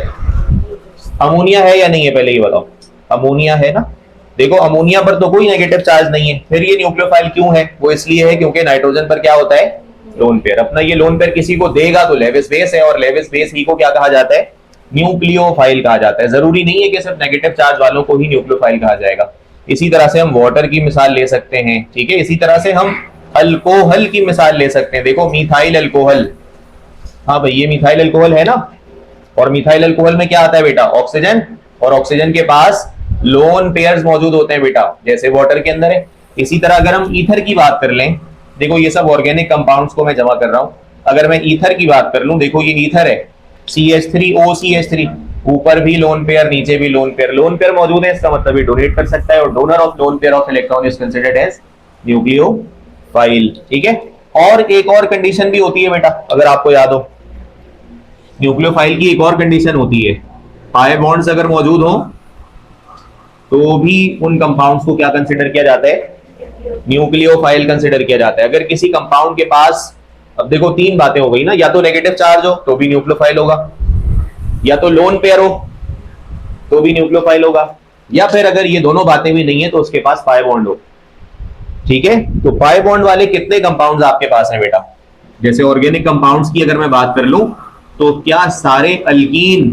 अमोनिया है या नहीं है, पहले ये बताओ। अमोनिया है ना, देखो अमोनिया पर तो कोई नेगेटिव चार्ज नहीं है, फिर ये न्यूक्लियोफाइल क्यों है? वो इसलिए है क्योंकि नाइट्रोजन पर क्या होता है? Lone pair. अपना ये लोन पेयर किसी को देगा तो लेविस बेस है, और लेविस बेस ही को क्या कहा जाता है? न्यूक्लियोफाइल कहा जाता है। जरूरी नहीं है कि सिर्फ नेगेटिव चार्ज वालों को ही न्यूक्लियोफाइल कहा जाएगा। इसी तरह से हम वाटर की मिसाल ले सकते हैं, ठीक है? इसी तरह से हम अल्कोहल की मिसाल ले सकते हैं। देखो मिथाइल अल्कोहल, हाँ भाई ये मिथाइल अल्कोहल है ना, और मिथाइल अल्कोहल में क्या आता है बेटा? ऑक्सीजन, और ऑक्सीजन के पास लोन पेयर्स मौजूद होते हैं बेटा, जैसे वाटर के अंदर है। इसी तरह अगर हम ईथर की बात कर लें, देखो ये सब ऑर्गेनिक कंपाउंड्स को मैं जमा कर रहा हूं। अगर मैं ईथर की बात कर लूं, देखो ये ईथर है, CH3OCH3, ऊपर भी लोन पेयर नीचे भी लोन पेयर। लोन पेयर मौजूद है, इसका मतलब ये डोनेट कर सकता है, और donor of lone pair of electron is considered as nucleophile, ठीक है? और एक और कंडीशन भी होती है बेटा, अगर आपको याद हो, न्यूक्लियोफाइल की एक और कंडीशन होती है, पाई बॉन्ड्स अगर मौजूद हो तो भी उन कंपाउंड्स को क्या कंसिडर किया जाता है? न्यूक्लियोफाइल कंसिडर किया जाता है। अगर किसी कंपाउंड के पास, अब देखो तीन बातें हो गई ना, या तो नेगेटिव चार्ज हो तो भी न्यूक्लियोफाइल होगा, या तो लोन पेयर हो तो भी न्यूक्लियोफाइल होगा, या फिर अगर ये दोनों बातें भी नहीं है तो उसके पास पाई बॉन्ड हो, ठीक है? तो पाई बॉन्ड वाले कितने कंपाउंड्स आपके पास हैं बेटा? जैसे ऑर्गेनिक कंपाउंड्स की अगर मैं बात कर लूं तो क्या सारे अल्कीन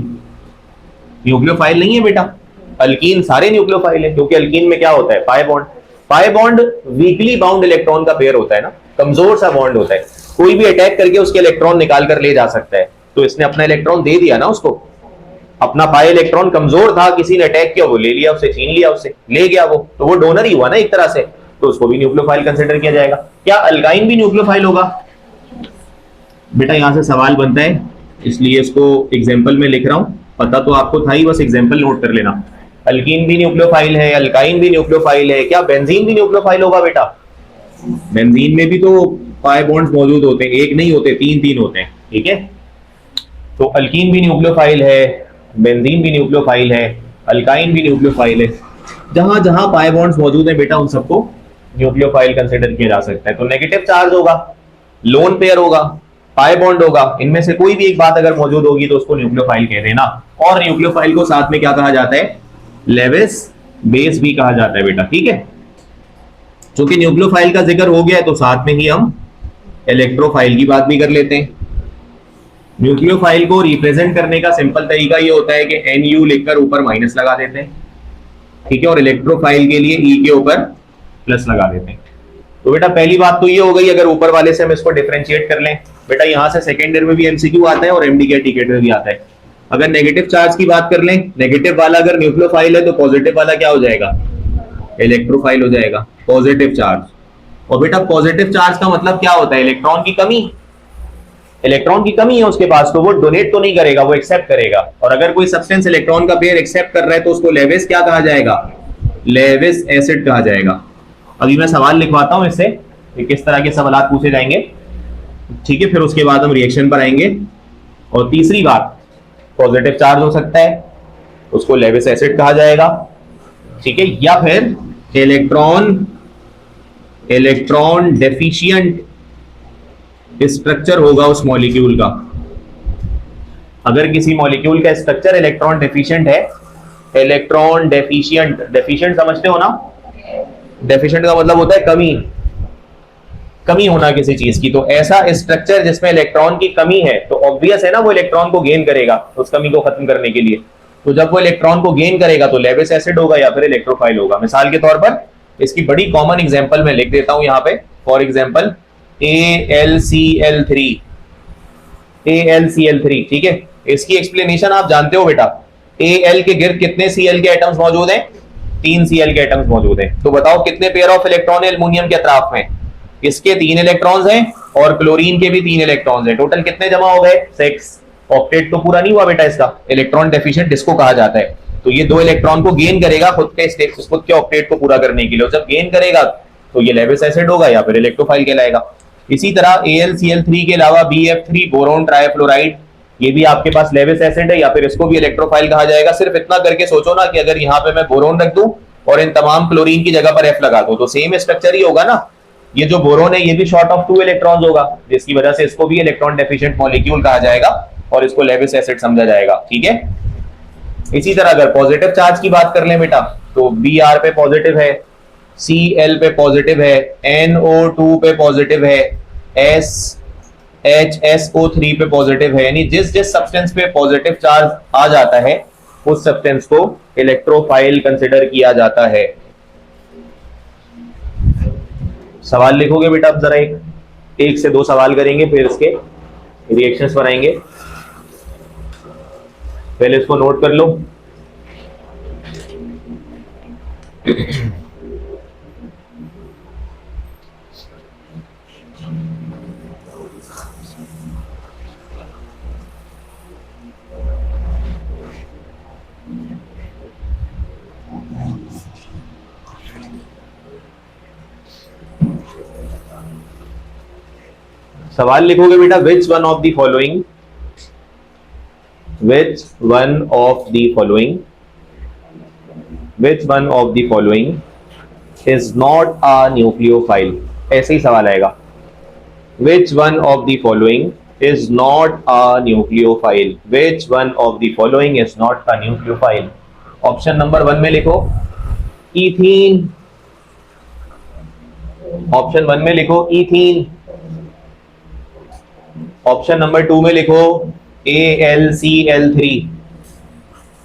न्यूक्लियोफाइल नहीं है बेटा? अल्कीन सारे न्यूक्लियोफाइल है, क्योंकि अल्कीन में क्या होता है? Pi bond. Pi bond weekly bound electron का पेयर होता है ना, कमजोर सा बॉन्ड होता है, कोई भी अटैक करके उसके इलेक्ट्रॉन निकाल कर ले जा सकता है। तो इसने अपना इलेक्ट्रॉन दे दिया ना उसको, अपना पाई इलेक्ट्रॉन कमजोर था, किसी ने अटैक किया, वो ले लिया, उससे छीन लिया, उससे ले गया वो, तो वो डोनर ही हुआ ना एक तरह से, तो उसको भी न्यूक्लियोफाइल कंसिडर किया जाएगा। क्या अल्काइन भी न्यूक्लियोफाइल होगा बेटा? यहां से सवाल बनता है, इसलिए इसको एग्जाम्पल में लिख रहा हूं, पता तो आपको था ही, बस एग्जाम्पल नोट कर लेना। अल्कीन भी न्यूक्लियोफाइल है, अल्काइन भी न्यूक्लियोफाइल है, क्या बेंजीन भी न्यूक्लियोफाइल होगा बेटा? बेंजीन में भी तो पाई बॉन्ड्स मौजूद होते हैं, एक नहीं होते, तीन तीन होते हैं, ठीक है? तो अल्कीन भी न्यूक्लियोफाइल है, बेंजीन भी न्यूक्लियोफाइल है, अल्काइन भी न्यूक्लियोफाइल है। जहां जहां पाई बॉन्ड्स मौजूद है बेटा उन सबको न्यूक्लियोफाइल कंसिडर किया जा सकता है। तो नेगेटिव चार्ज होगा, लोन पेयर होगा, पाई बॉन्ड होगा, इनमें से कोई भी एक बात अगर मौजूद होगी तो उसको न्यूक्लियोफाइल कह देना। और न्यूक्लियोफाइल को साथ में क्या कहा जाता है? लेविस बेस भी कहा जाता है बेटा, ठीक है? चूंकि न्यूक्लियोफाइल का जिक्र हो गया है तो साथ में ही हम इलेक्ट्रोफाइल की बात भी कर लेते हैं। न्यूक्लियोफाइल को रिप्रेजेंट करने का सिंपल तरीका ये होता है कि NU लिखकर ऊपर माइनस लगा देते हैं, ठीक है? और इलेक्ट्रोफाइल के लिए E के ऊपर प्लस लगा देते हैं। तो बेटा पहली बात तो ये हो गई, अगर ऊपर वाले से हम इसको डिफरेंशिएट कर लें, बेटा यहां से सेकेंड ईयर में भी एमसीक्यू आता है और एमडी टिकट में भी आता है। अगर नेगेटिव चार्ज की बात कर लें, नेगेटिव वाला अगर न्यूक्लियोफाइल है तो पॉजिटिव वाला क्या हो जाएगा, इलेक्ट्रोफाइल हो जाएगा, पॉजिटिव चार्ज। और बेटा पॉजिटिव चार्ज का मतलब क्या होता है, इलेक्ट्रॉन की कमी, इलेक्ट्रॉन की कमी है उसके पास, तो वो डोनेट तो नहीं करेगा, वो एक्सेप्ट करेगा। और अगर कोई सब्सटेंस इलेक्ट्रॉन का पेयर एक्सेप्ट कर रहा है तो उसको लेविस क्या कहा जाएगा, लेविस एसिड कहा जाएगा। अभी मैं सवाल लिखवाता हूं इससे कि किस तरह के सवाल पूछे जाएंगे, ठीक है, फिर उसके बाद हम रिएक्शन पर आएंगे। और तीसरी बात, पॉजिटिव चार्ज हो सकता है, उसको लेविस एसिड कहा जाएगा, ठीक है, या फिर इलेक्ट्रॉन डेफिशिएंट स्ट्रक्चर होगा उस मॉलिक्यूल का। अगर किसी मॉलिक्यूल का स्ट्रक्चर इलेक्ट्रॉन डेफिशिएंट है, इलेक्ट्रॉन डेफिशिएंट, डेफिशिएंट समझते हो ना, डेफिशिएंट का मतलब होता है कमी, कमी होना किसी चीज की। तो ऐसा स्ट्रक्चर जिसमें इलेक्ट्रॉन की कमी है, तो ऑब्वियस है ना वो इलेक्ट्रॉन को गेन करेगा उस कमी को खत्म करने के लिए। तो जब वो इलेक्ट्रॉन को गेन करेगा तो लेविस एसिड होगा या फिर इलेक्ट्रोफाइल होगा। मिसाल के तौर पर इसकी बड़ी कॉमन एग्जांपल मैं लिख देता हूं यहाँ पे, फॉर एग्जांपल AlCl3, AlCl3, ठीक है। इसकी एक्सप्लेनेशन आप जानते हो बेटा, Al के गिर्द कितने Cl के एटम्स मौजूद हैं, 3 Cl के एटम्स मौजूद हैं। तो बताओ कितने पेयर ऑफ इलेक्ट्रॉन है एल्युमिनियम के अतराफ में, इसके 3 इलेक्ट्रॉन्स हैं और क्लोरीन के भी 3 इलेक्ट्रॉन्स हैं, टोटल कितने जमा हो गए, 6। ऑक्टेट तो पूरा नहीं हुआ बेटा इसका, इलेक्ट्रॉन डेफिशिएंट इसको कहा जाता है। तो ये 2 इलेक्ट्रॉन को गेन करेगा खुद के ऑक्टेट को पूरा करने के लिए, जब गेन करेगा तो ये लेविस एसिड होगा या फिर इलेक्ट्रोफाइल कहलाएगा। इसी तरह AlCl3 के अलावा BF3 बोरोन ट्राइफ्लोराइड, ये भी आपके पास लेविस एसिड है या फिर इसको भी इलेक्ट्रोफाइल कहा जाएगा। सिर्फ इतना करके सोचो ना कि अगर यहाँ पे मैं बोरोन रख दूं और इन तमाम क्लोरीन की जगह पर F लगा दूं तो सेम स्ट्रक्चर ही होगा ना। ये जो बोरोन है ये भी शॉर्ट ऑफ 2 इलेक्ट्रॉन्स होगा, जिसकी वजह से इसको भी इलेक्ट्रॉन डेफिशिएंट मॉलिक्यूल कहा जाएगा और इसको लेविस एसिड समझा जाएगा, ठीक है। इसी तरह अगर पॉजिटिव चार्ज की बात कर लें बेटा, तो Br पे पॉजिटिव है, Cl पे पॉजिटिव है, NO2 पे पॉजिटिव है, HSO3 पे पॉजिटिव है। यानी जिस जिस सब्सटेंस पे पॉजिटिव चार्ज आ जाता है उस सब्सटेंस को इलेक्ट्रोफाइल कंसिडर किया जाता है। सवाल लिखोगे बेटा आप जरा, एक से 2 सवाल करेंगे फिर इसके रिएक्शंस बनाएंगे। पहले इसको नोट कर लो। सवाल लिखोगे बेटा, which one of the following is not a nucleophile, ऐसे ही सवाल आएगा। which one of the following is not a nucleophile, which one of the following is not a nucleophile। Option number 1 में लिखो ईथीन, ऑप्शन 1 में लिखो ethene. Option number 2 में लिखो AlCl3,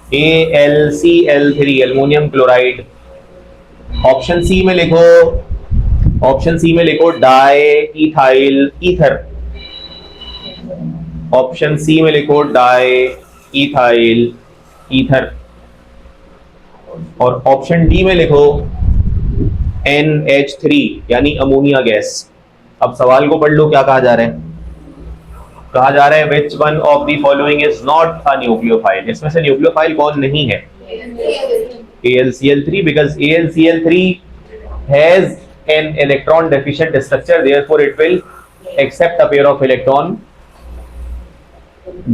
AlCl3 aluminium chloride. Option C में लिखो, option C में लिखो diethyl ether, option C में लिखो डाई इथाइल ईथर। और ऑप्शन डी में लिखो NH3 यानी अमोनिया गैस। अब सवाल को पढ़ लो, क्या कहा जा रहा है, कहा जा रहा है which one of the following is not a nucleophile। इसमें से न्यूक्लियोफाइल कौन नहीं है, AlCl3, because AlCl3 has an electron deficient structure, therefore it will accept a pair of electron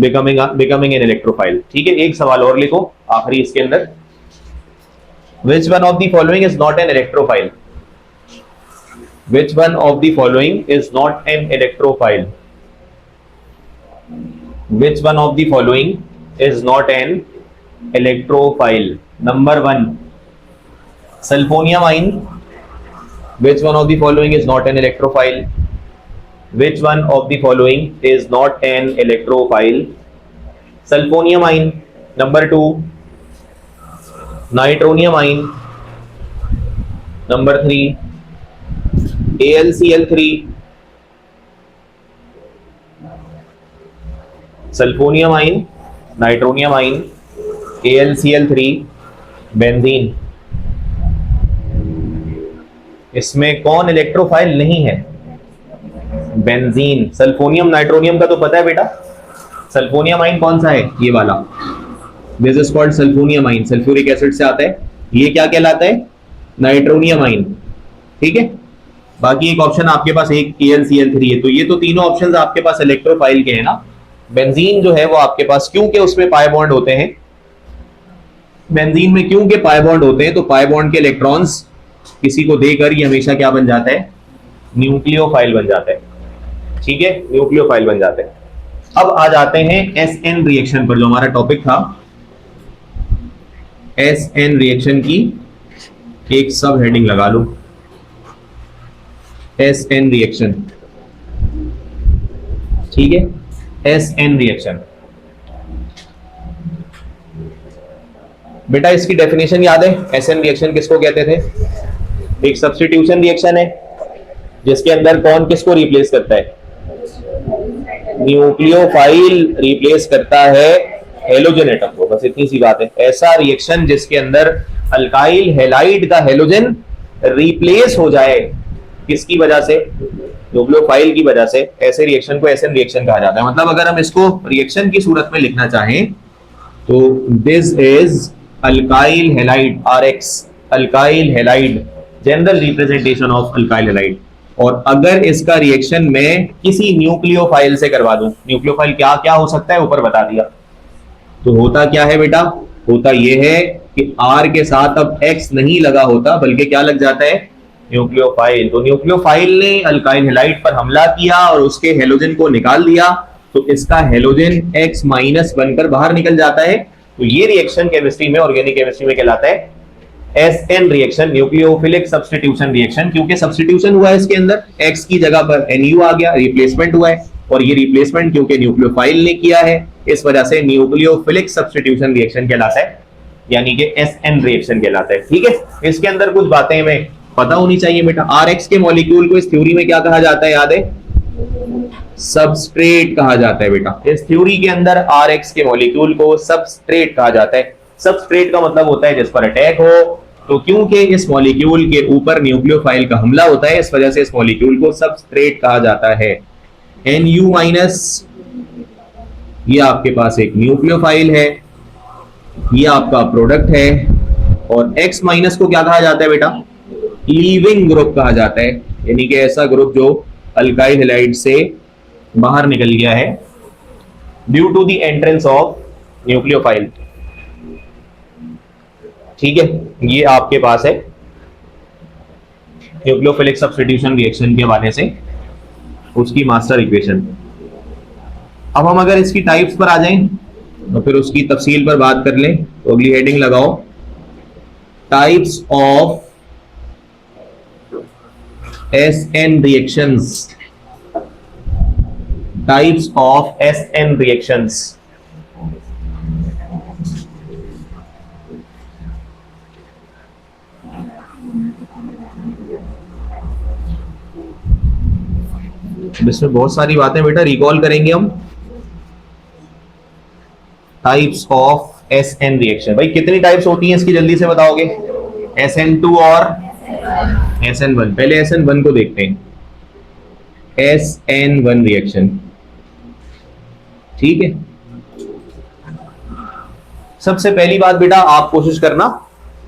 becoming an electrophile। ठीक है, एक सवाल और लिखो आखिरी इसके अंदर, which one of the following is not an electrophile, which one of the following is not an electrophile, which one of the following is not an electrophile। Number 1 sulfonium ion, which one of the following is not an electrophile, which one of the following is not an electrophile, sulfonium ion। Number 2 nitronium ion। Number 3 AlCl3, सल्फोनियम आइन, nitronium आइन, AlCl3, benzene. इसमें कौन electrophile नहीं है? Benzene. सल्फोनियम nitronium का तो पता है बेटा। सल्फोनियम आइन कौन सा है? ये वाला, दिस इज कॉल्ड सल्फोनियम आइन, सल्फ्यूरिक एसिड से आता है। ये क्या कहलाता है? नाइट्रोनियम आइन। ठीक है, बाकी एक ऑप्शन आपके पास एक AlCl3 है। तो ये तो तीनों ऑप्शंस आपके पास इलेक्ट्रोफाइल के हैं ना। बेंजीन जो है वो आपके पास, क्योंकि उसमें पाई बॉन्ड होते हैं, बेंजीन में क्योंकि पाई बॉन्ड होते हैं, तो पाई बॉन्ड के इलेक्ट्रॉन्स किसी को देकर ये हमेशा क्या बन जाता है? न्यूक्लियोफाइल बन जाता है। ठीक है, न्यूक्लियोफाइल बन जाते हैं। अब आ जाते हैं SN रिएक्शन पर, जो हमारा टॉपिक था। SN रिएक्शन की एक सब हेडिंग लगा लो, SN रिएक्शन। ठीक है, SN रिएक्शन। बेटा इसकी डेफिनेशन याद है? SN रिएक्शन किसको कहते थे? एक सब्स्टिट्यूशन रिएक्शन है जिसके अंदर कौन किसको रिप्लेस करता है? न्यूक्लियोफाइल रिप्लेस करता है हेलोजन एटम को। बस इतनी सी बात है। ऐसा रिएक्शन जिसके अंदर अल्काइल हैलाइड का हेलोजन रिप्लेस हो जाए, किसकी वजह से? न्यूक्लियोफाइल की वजह से। ऐसे रिएक्शन को SN रिएक्शन कहा जाता है। मतलब अगर हम इसको रिएक्शन की सूरत में लिखना चाहें तो this is alkyl halide, RX, alkyl halide, general representation of alkyl halide. और अगर इसका रिएक्शन मैं किसी न्यूक्लियोफाइल से करवा दूं, न्यूक्लियोफाइल क्या क्या हो सकता है ऊपर बता दिया, तो होता क्या है बेटा? होता यह है कि R के साथ अब X नहीं लगा होता, बल्कि क्या लग जाता है? न्यूक्लियोफाइल। तो न्यूक्लियोफाइल ने अल्काइल हैलाइड पर हमला किया और उसके हेलोजन को निकाल दिया, तो इसका हेलोजन X माइनस बनकर बाहर निकल जाता है। तो ये रिएक्शन केमिस्ट्री में, ऑर्गेनिक केमिस्ट्री में कहलाता है SN reaction, nucleophilic substitution reaction. क्योंकि सब्स्टिट्यूशन हुआ है इसके अंदर, X की जगह पर NU आ गया, रिप्लेसमेंट हुआ है। और ये रिप्लेसमेंट क्योंकि न्यूक्लियोफाइल ने किया है, इस वजह से न्यूक्लियोफिलिक सब्स्टिट्यूशन रिएक्शन कहलाता है, यानी कि SN रिएक्शन कहलाता है। ठीक है, इसके अंदर कुछ बातें हमें पता होनी चाहिए बेटा। RX के मॉलिक्यूल को इस थ्योरी में क्या कहा जाता है? याद है? सबस्ट्रेट कहा जाता है बेटा। इस थ्योरी के अंदर RX के मॉलिक्यूल को सबस्ट्रेट कहा जाता है। सबस्ट्रेट का मतलब होता है जिस पर अटैक हो। तो क्योंकि इस मॉलिक्यूल के ऊपर न्यूक्लियोफाइल का हमला होता है, इस वजह से इस मॉलिक्यूल को सबस्ट्रेट कहा जाता है। Nu माइनस, ये आपके पास एक न्यूक्लियोफाइल है, ये आपका प्रोडक्ट है। और X माइनस को क्या कहा जाता है बेटा? लीविंग ग्रुप कहा जाता है, यानी कि ऐसा ग्रुप जो अल्काइल हैलाइड से बाहर निकल गया है due to the entrance of nucleophile. ठीक है, ये आपके पास है न्यूक्लियोफिलिक सब्स्टिट्यूशन रिएक्शन के हवाले से उसकी मास्टर इक्वेशन। अब हम अगर इसकी टाइप्स पर आ जाएं तो फिर उसकी तफसील पर बात कर लें। तो अगली हेडिंग लगाओ, types of SN reactions. Types of SN reactions. इसमें बहुत सारी बातें बेटा रिकॉल करेंगे हम। टाइप्स ऑफ SN रिएक्शन, भाई कितनी टाइप्स होती हैं इसकी जल्दी से बताओगे? SN2 और SN1। पहले SN1 को देखते हैं, SN1 रिएक्शन। ठीक है, सबसे पहली बात बेटा आप कोशिश करना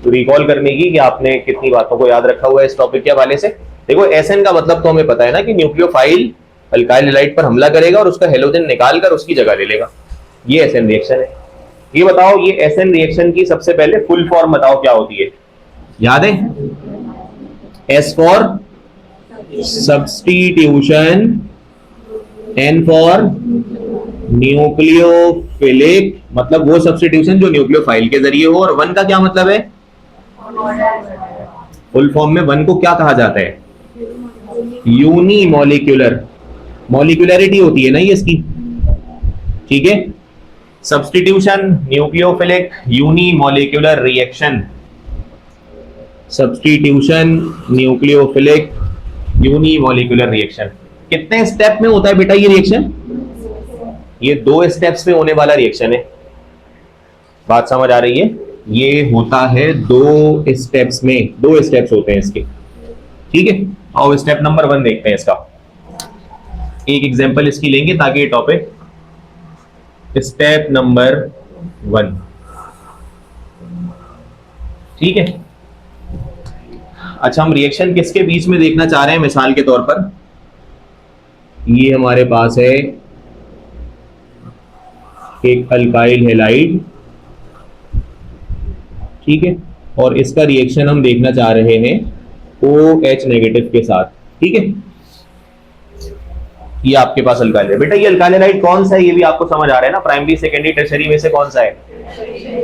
रिकॉल करने की कि आपने कितनी बातों को याद रखा हुआ है इस टॉपिक के हवाले से। देखो SN का मतलब तो हमें पता है ना कि न्यूक्लियोफाइल अल्काइल हैलाइड पर हमला करेगा और उसका हेलोजन निकालकर उसकी जगह ले लेगा। ये SN रिएक्शन है। ये बताओ, ये SN रिएक्शन की सबसे पहले फुल फॉर्म बताओ क्या होती है? याद है? S for substitution, N for nucleophilic, मतलब वो सब्स्टिट्यूशन जो न्यूक्लियोफाइल के जरिए हो। और 1 का क्या मतलब है? फुल फॉर्म में 1 को क्या कहा जाता है? यूनिमॉलिक्यूलर। मॉलिक्यूलरिटी होती है ना ये इसकी। ठीक है, substitution, nucleophilic, unimolecular reaction. Substitution, nucleophilic, unimolecular reaction. कितने स्टेप में होता है बेटा ये रिएक्शन? ये 2 स्टेप्स में होने वाला रिएक्शन है। बात समझ आ रही है? ये होता है 2 स्टेप्स में, 2 स्टेप्स होते हैं इसके। ठीक है, और स्टेप नंबर 1 देखते हैं इसका। एक एग्जांपल इसकी लेंगे ताकि ये टॉपिक, स्टेप नंबर 1। ठीक है, अच्छा हम रिएक्शन किसके बीच में देखना चाह रहे हैं? मिसाल के तौर पर ये हमारे पास है एक अल्काइल हैलाइड, ठीक है, और इसका रिएक्शन हम देखना चाह रहे हैं OH नेगेटिव के साथ। ठीक है, ये आपके पास अल्काइल है बेटा। ये अल्काइल हैलाइड कौन सा है ये भी आपको समझ आ रहा है ना? प्राइमरी, सेकेंडरी, टर्शरी में से कौन सा है?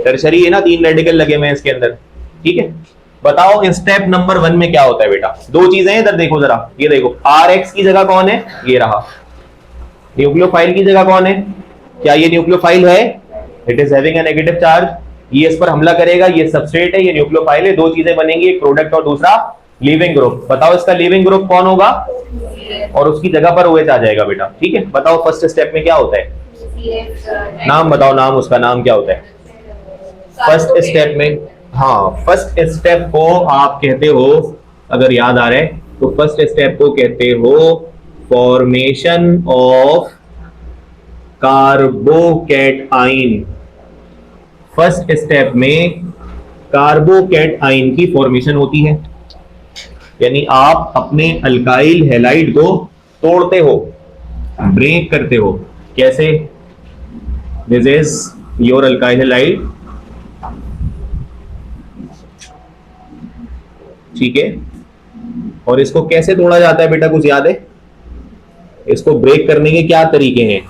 टर्शरी है ना, 3 रेडिकल लगे हुए हैं इसके अंदर। ठीक है, बताओ स्टेप नंबर 1 में क्या होता है बेटा? 2 चीजें हैं इधर, देखो जरा, ये देखो, RX की जगह कौन है? ये रहा। न्यूक्लियोफाइल की जगह कौन है? क्या ये न्यूक्लियोफाइल है? It is having a negative charge. ये इस पर हमला करेगा, ये सबस्ट्रेट है, ये न्यूक्लियोफाइल है। 2 चीजें बनेंगी, एक प्रोडक्ट और दूसरा लीविंग ग्रुप। बताओ इसका लीविंग ग्रुप कौन होगा? और उसकी जगह पर OH आ जाएगा बेटा। ठीक है, बताओ फर्स्ट स्टेप में क्या होता है? नाम बताओ, नाम, उसका नाम क्या होता है फर्स्ट स्टेप में? हाँ, फर्स्ट स्टेप को आप कहते हो, अगर याद आ रहा है तो फर्स्ट स्टेप को कहते हो formation of carbocation. First step में कार्बोकैटाइन की फॉर्मेशन होती है, यानी आप अपने अल्काइल हैलाइड को तोड़ते हो, ब्रेक करते हो। कैसे? This is your alkyl halide, ठीक है, और इसको कैसे तोड़ा जाता है बेटा, कुछ याद है? इसको ब्रेक करने के क्या तरीके हैं?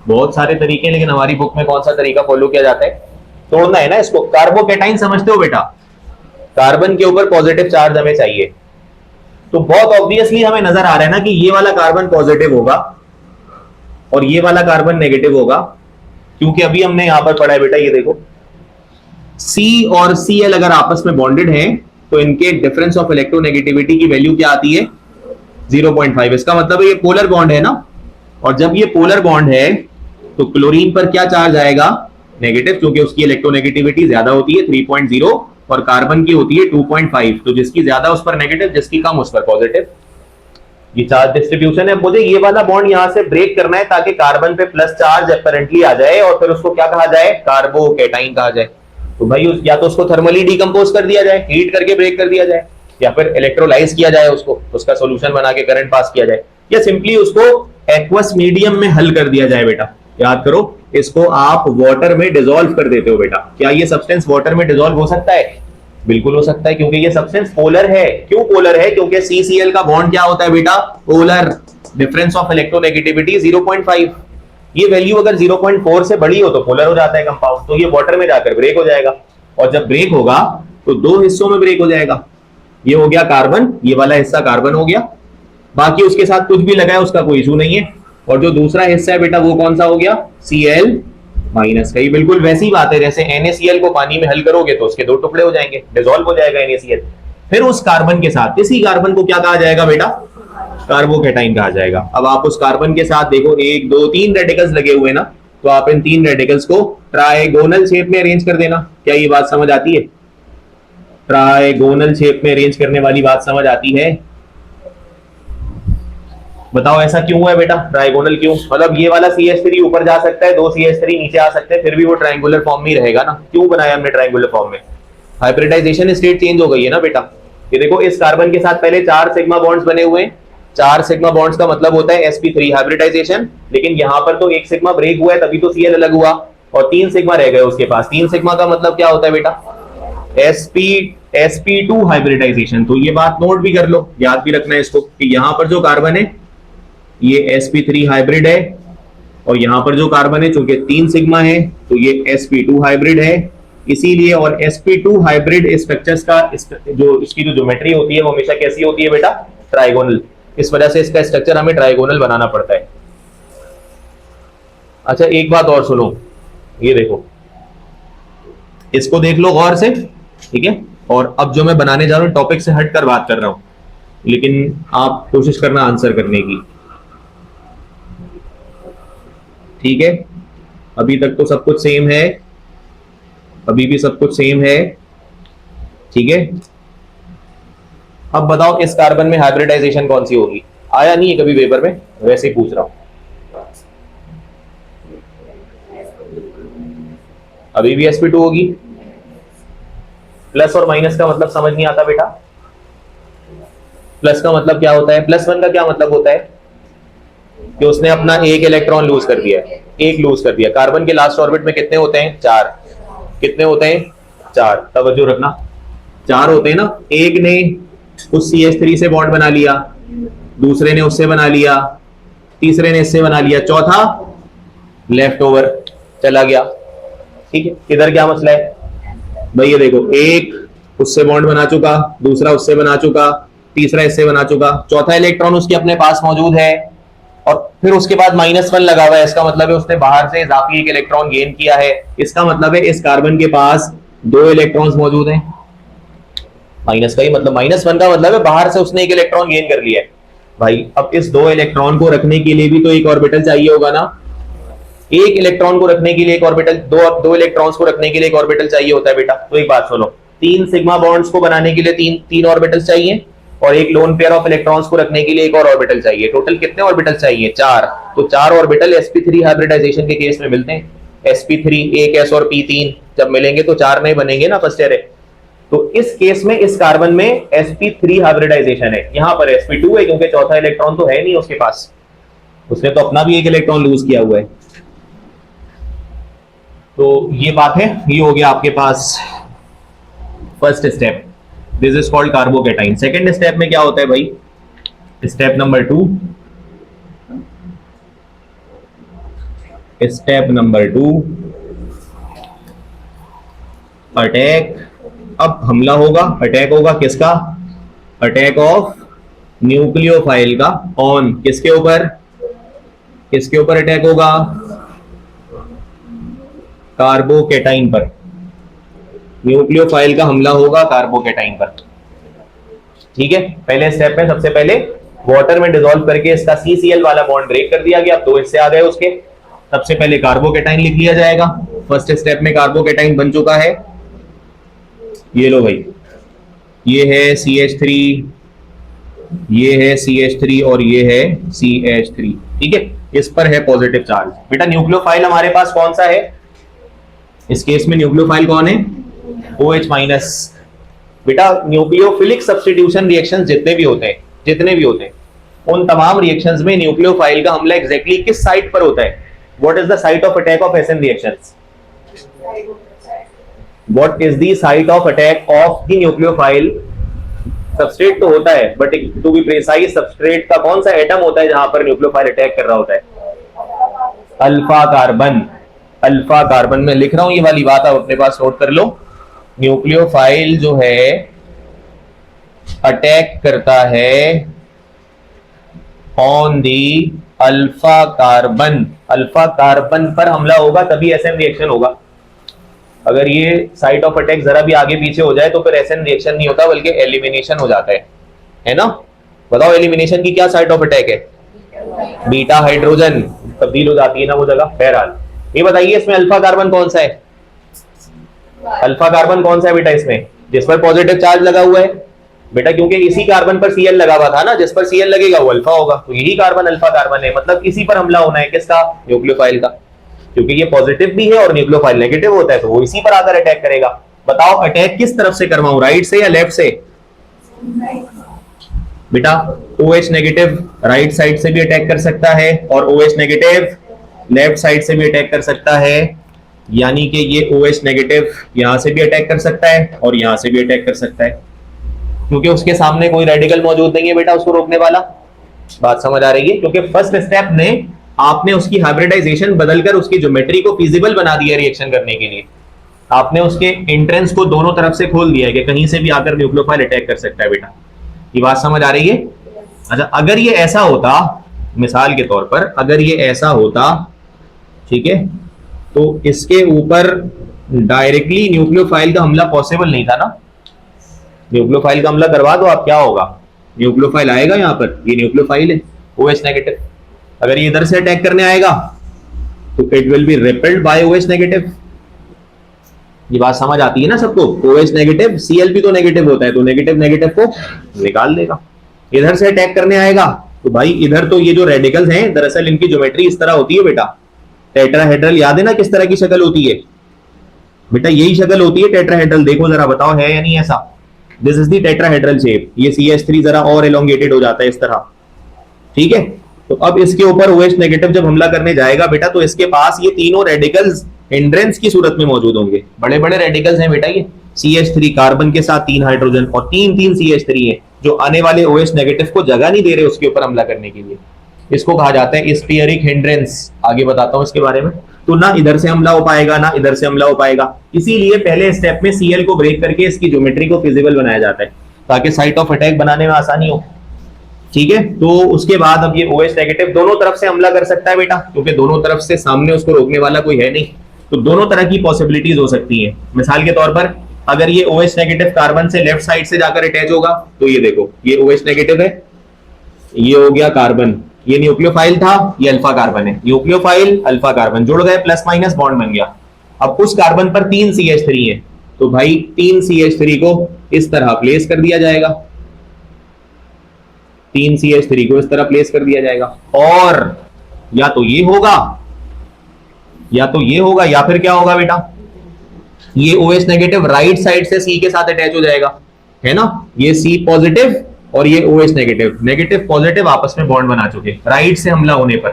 बहुत सारे तरीके हैं, लेकिन हमारी बुक में कौन सा तरीका फॉलो किया जाता है? तोड़ना है ना इसको। कार्बोकैटाइन समझते हो बेटा? कार्बन के ऊपर पॉजिटिव चार्ज हमें चाहिए, तो बहुत ऑब्वियसली हमें नजर आ रहा है ना कि ये वाला कार्बन पॉजिटिव होगा और ये वाला कार्बन नेगेटिव होगा, क्योंकि अभी हमने यहां पर पढ़ा है बेटा, ये देखो, C और Cl अगर आपस में बॉन्डेड है तो इनके डिफरेंस ऑफ इलेक्ट्रोनेगेटिविटी की वैल्यू क्या आती है? 0.5। इसका मतलब है ये पोलर बॉन्ड है ना, और जब ये पोलर बॉन्ड है तो क्लोरीन पर क्या चार्ज आएगा? नेगेटिव, क्योंकि उसकी इलेक्ट्रोनेगेटिविटी ज्यादा होती है 3.0 और कार्बन की होती है 2.5। तो जिसकी ज्यादा उस पर नेगेटिव, जिसकी कम उस पर पॉजिटिव। ये चार्ज डिस्ट्रीब्यूशन है। मुझे ये वाला बॉन्ड यहां से ब्रेक करना है ताकि कार्बन पे प्लस चार्ज अपरेंटली आ जाए और फिर उसको क्या कहा जाए? कार्बोकैटाइन कहा जाए। तो भाई या तो उसको थर्मली डिकम्पोज कर दिया जाए, हीट करके ब्रेक कर दिया जाए, या फिर इलेक्ट्रोलाइज किया जाए उसको, उसका सोल्यूशन बना के करंट पास किया जाए, या सिंपली उसको एक्वस मीडियम में हल कर दिया जाए बेटा। याद करो, इसको आप वाटर में डिसॉल्व कर देते हो बेटा। क्या ये सब्सटेंस वाटर में डिसॉल्व हो सकता है? बिल्कुल हो सकता है, क्योंकि ये सब्सटेंस पोलर है। क्यों पोलर है? क्योंकि CCl का बॉन्ड क्या होता है बेटा? पोलर। Difference of electronegativity 0.5। ये वैल्यू अगर 0.4 से बड़ी हो तो पोलर हो जाता है कंपाउंड, तो ये वाटर में जाकर ब्रेक हो जाएगा, और जब ब्रेक होगा तो 2 हिस्सों में ब्रेक हो जाएगा। ये हो गया कार्बन, ये वाला हिस्सा कार्बन हो गया, बाकी उसके साथ कुछ भी लगा है उसका कोई इशू नहीं है। और जो दूसरा हिस्सा है बेटा वो कौन सा हो गया? Cl माइनस का। ये बिल्कुल वैसी बात है जैसे NaCl को पानी में हल करोगे तो उसके 2 टुकड़े हो जाएंगे, डिसॉल्व हो जाएगा NaCl। फिर उस कार्बन के साथ, इसी कार्बन को क्या कहा जाएगा बेटा? कार्बोकैटाइन कहा जाएगा। अब आप उस कार्बन के साथ देखो 1 2 3 रेडिकल्स लगे हुए ना, तो आप इन 3 रेडिकल्स को ट्राइगोनल शेप में अरेंज कर देना। क्या ये बात समझ आती है? ट्राइगोनल शेप में अरेंज करने वाली बात समझ आती है? बताओ ऐसा क्यों है बेटा? ट्राइगोनल क्यों? मतलब ये वाला CH3 ऊपर जा सकता है, 2 CH3 नीचे आ सकते हैं, फिर भी वो ट्रायंगुलर फॉर्म में ही रहेगा ना। क्यों बनाया हमने ट्रायंगुलर फॉर्म में? हाइब्रिडाइजेशन स्टेट चेंज हो गई है ना बेटा। ये देखो, इस कार्बन के साथ पहले 4 सिग्मा बॉन्ड्स बने हुए हैं। 4 सिग्मा बॉन्ड्स का मतलब होता है sp3 हाइब्रिडाइजेशन, लेकिन यहाँ पर तो 1 सिग्मा ब्रेक हुआ है तभी तो Cl अलग हुआ, और 3 सिग्मा रह गए उसके पास। 3 सिग्मा का मतलब क्या होता है बेटा? sp2 hybridisation. तो ये बात नोट भी कर लो, याद भी रखना है इसको कि यहाँ पर जो कार्बन है ये sp3 हाइब्रिड है, और यहां पर जो कार्बन है चूंकि 3 सिग्मा है तो ये sp2 हाइब्रिड है। इसीलिए, और sp2 हाइब्रिड स्ट्रक्चर्स का जो इसकी जो ज्योमेट्री होती है वो हमेशा कैसी होती है बेटा? ट्राइगोनल। इस वजह से इसका स्ट्रक्चर हमें ट्राइगोनल बनाना पड़ता है। अच्छा एक बात और सुनो, ये देखो, इसको देख लो गौर से, ठीक है? और अब जो मैं बनाने जा रहा हूं टॉपिक से हटकर बात कर रहा हूं। लेकिन आप कोशिश करना आंसर करने की, ठीक है। अभी तक तो सब कुछ सेम है, अभी भी सब कुछ सेम है, ठीक है। अब बताओ इस कार्बन में हाइब्रिडाइजेशन कौन सी होगी? आया नहीं है कभी पेपर में, वैसे ही पूछ रहा हूं। अभी भी sp2 होगी। प्लस और माइनस का मतलब समझ नहीं आता बेटा? प्लस का मतलब क्या होता है? +1 का क्या मतलब होता है? कि उसने अपना एक इलेक्ट्रॉन लूज कर दिया, एक लूज कर दिया। कार्बन के लास्ट ऑर्बिट में कितने होते हैं? 4। कितने होते हैं? 4। तवज्जो रखना, 4 होते हैं ना। एक ने उस CH3 से बॉन्ड बना लिया, दूसरे ने उससे बना लिया, तीसरे ने इससे बना लिया, चौथा लेफ्ट ओवर चला गया, ठीक है। इधर क्या मसला है भाई? ये देखो, एक उससे बॉन्ड बना चुका, दूसरा उससे बना चुका, तीसरा इससे बना चुका, चौथा इलेक्ट्रॉन उसके अपने पास मौजूद है, और फिर उसके बाद -1 लगा हुआ है। इसका मतलब है उसने बाहर से इजाफी एक इलेक्ट्रॉन गेन किया है। इसका मतलब है इस कार्बन के पास 2 इलेक्ट्रॉन्स मौजूद हैं। माइनस का ही मतलब, -1 का मतलब है बाहर से उसने एक इलेक्ट्रॉन गेन कर लिया है भाई। अब इस 2 इलेक्ट्रॉन को रखने के लिए भी तो एक ऑर्बिटल चाहिए होगा ना। एक इलेक्ट्रॉन को रखने के लिए एक ऑर्बिटल, दो इलेक्ट्रॉन्स को रखने के लिए एक ऑर्बिटल चाहिए होता है बेटा। तो एक बात सुनो, 3 सिग्मा बॉन्ड्स को बनाने के लिए तीन ऑर्बिटल्स चाहिए, और एक लोन पेयर ऑफ इलेक्ट्रॉन्स को रखने के लिए एक और ऑर्बिटल चाहिए। टोटल कितने ऑर्बिटल चाहिए? 4। तो 4 ऑर्बिटल sp3 हाइब्रिडाइजेशन के केस में मिलते हैं। sp3 एक s और p3 जब मिलेंगे तो 4 नहीं बनेंगे ना फर्स्ट ईयर है। तो इस केस में इस कार्बन में sp3 हाइब्रिडाइजेशन है। यहां पर sp2 है क्योंकि चौथा इलेक्ट्रॉन तो है नहीं उसके पास, उसने तो अपना भी एक इलेक्ट्रॉन लूज किया हुआ है। तो ये बात है, ये हो गया आपके पास first step. This is called carbocation. Second step में क्या होता है भाई? Step number 2, step number 2 attack. अब हमला होगा, अटैक होगा किसका? अटैक ऑफ न्यूक्लियोफाइल का ऑन किसके ऊपर? किसके ऊपर अटैक होगा? कार्बोकेटाइन पर। न्यूक्लियोफाइल का हमला होगा कार्बोकेटाइन पर, ठीक है। पहले स्टेप में सबसे पहले वाटर में डिसॉल्व करके इसका CCl वाला बॉन्ड ब्रेक कर दिया गया। अब 2 हिस्से आ गए उसके। सबसे पहले कार्बोकेटाइन लिख लिया जाएगा। फर्स्ट स्टेप में कार्बोकेटाइन बन चुका है। ये लो भाई, ये है CH3, ये है CH3 और ये है CH3, ठीक है। इस पर है पॉजिटिव चार्ज। बेटा न्यूक्लियोफाइल हमारे पास कौन सा है? इस केस में न्यूक्लियोफाइल कौन है? OH-। बेटा न्यूक्लियोफिलिक सब्स्टिट्यूशन रिएक्शंस जितने भी होते हैं उन तमाम रिएक्शंस में न्यूक्लियोफाइल का हमला एग्जैक्टली किस साइट पर होता है? What is the site of attack of SN reactions? What is the site of attack of the nucleophile? Substrate तो होता है, but to be precise substrate का कौन सा एटम होता है जहां पर न्यूक्लियोफाइल अटैक कर रहा होता है? Alpha carbon. अल्फा कार्बन में लिख रहा हूं ये वाली बात, आप अपने पास नोट कर लो। न्यूक्लियोफाइल जो है अटैक करता है on the alpha carbon. Alpha carbon पर हमला होगा तभी SN रिएक्शन होगा। अगर ये साइट ऑफ अटैक जरा भी आगे पीछे हो जाए तो फिर SN रिएक्शन नहीं होता बल्कि एलिमिनेशन हो जाता है ना। बताओ एलिमिनेशन की क्या साइट ऑफ अटैक है? बीटा हाइड्रोजन तब्दील हो जाती है ना वो जगह। बहरहाल ये बताइए इसमें अल्फा कार्बन कौन सा है? अल्फा कार्बन कौन सा है बेटा इसमें जिस पर पॉजिटिव चार्ज लगा हुआ है? बेटा क्योंकि इसी कार्बन पर Cl लगा हुआ था ना, जिस पर Cl लगेगा वो अल्फा होगा, तो यही कार्बन अल्फा कार्बन है। मतलब इसी पर हमला होना है, किसका? न्यूक्लियोफाइल का। क्योंकि ये पॉजिटिव भी है और न्यूक्लियोफाइल नेगेटिव होता है तो वो इसी पर आकर अटैक करेगा। बताओ अटैक किस तरफ से करवाऊं, राइट से या लेफ्ट से? बेटा OH नेगेटिव राइट साइड से भी अटैक कर सकता है और OH नेगेटिव लेफ्ट साइड से भी अटैक कर सकता है। यानी कि ये OH नेगेटिव यहां से भी अटैक कर सकता है और यहां से भी अटैक कर सकता है, क्योंकि उसके सामने कोई रेडिकल मौजूद नहीं है बेटा उसको रोकने वाला। बात समझ आ रही है? क्योंकि फर्स्ट स्टेप ने आपने उसकी हाइब्रिडाइजेशन बदलकर उसकी ज्योमेट्री को फीजिबल बना दिया रिएक्शन करने के लिए। आपने उसके एंट्रेंस को दोनों तरफ से खोल दिया है कि कहीं से भी आकर न्यूक्लियोफाइल अटैक कर सकता है बेटा। ये बात समझ आ रही है? अच्छा, अगर ये ऐसा होता, मिसाल के तौर पर अगर ये ऐसा होता, ठीक है, तो इसके ऊपर डायरेक्टली न्यूक्लियोफाइल का हमला पॉसिबल नहीं था ना। न्यूक्लियोफाइल का हमला करवा दो आप, क्या होगा? न्यूक्लियोफाइल आएगा यहाँ पर, ये न्यूक्लियोफाइल है OH नेगेटिव। अगर ये इधर से अटैक करने आएगा तो it will be repelled by OH negative. ये बात समझ आती है ना सबको? OH नेगेटिव, Cl तो नेगेटिव होता है, तो नेगेटिव नेगेटिव को निकाल देगा। इधर से अटैक करने आएगा तो भाई इधर तो ये जो रेडिकल्स हैं दरअसल इनकी ज्योमेट्री इस तरह होती है बेटा, टेट्राहेड्रल। याद है ना किस तरह की शक्ल होती है बेटा? यही शक्ल होती है टेट्राहेड्रल। देखो जरा बताओ है या नहीं ऐसा? This is the tetrahedral shape. ये CH3 जरा और एलोंगेटेड हो जाता है इस तरह, ठीक है। तो अब इसके ऊपर OH नेगेटिव जब हमला करने जाएगा बेटा तो इसके पास ये तीनों रेडिकल्स हिंड्रेंस की सूरत में मौजूद होंगे। बड़े बड़े रेडिकल्स हैं बेटा ये। CH3 कार्बन के साथ 3 हाइड्रोजन और 3 CH3 है जो आने वाले OH नेगेटिव को जगह नहीं दे रहे उसके ऊपर हमला करने के लिए। इसको कहा जाता है स्फीयरिक हिंड्रेंस। आगे बताता हूं इसके बारे में। तो ना इधर से हमला हो पाएगा ना इधर से हमला हो पाएगा, इसीलिए पहले स्टेप में Cl को ब्रेक करके इसकी ज्योमेट्री को फिजिबल बनाया जाता है ताकि साइट ऑफ अटैक बनाने में आसानी हो, ठीक है। तो उसके बाद अब ये OH नेगेटिव दोनों तरफ से हमला कर सकता है बेटा, क्योंकि दोनों तरफ से सामने उसको रोकने वाला कोई है नहीं, तो दोनों तरह की पॉसिबिलिटीज हो सकती हैं। मिसाल के तौर पर अगर ये OH नेगेटिव कार्बन से लेफ्ट साइड से जाकर अटैच होगा तो ये देखो ये OH नेगेटिव है, ये हो गया कार्बन, ये न्यूक्लियोफाइल था, ये अल्फा कार्बन है, न्यूक्लियोफाइल अल्फा कार्बन जुड़ गए, प्लस माइनस बॉन्ड बन गया। अब उस कार्बन पर 3 CH3 है तो भाई 3 CH3 को इस तरह प्लेस कर दिया जाएगा, 3 CH3 को इस तरह प्लेस कर दिया जाएगा। और या तो ये होगा या तो ये होगा या फिर क्या होगा बेटा, ये OH नेगेटिव राइट साइड से C के साथ अटैच हो जाएगा, है ना। ये C पॉजिटिव और ये OH नेगेटिव, नेगेटिव पॉजिटिव आपस में बॉन्ड बना चुके राइट से हमला होने पर,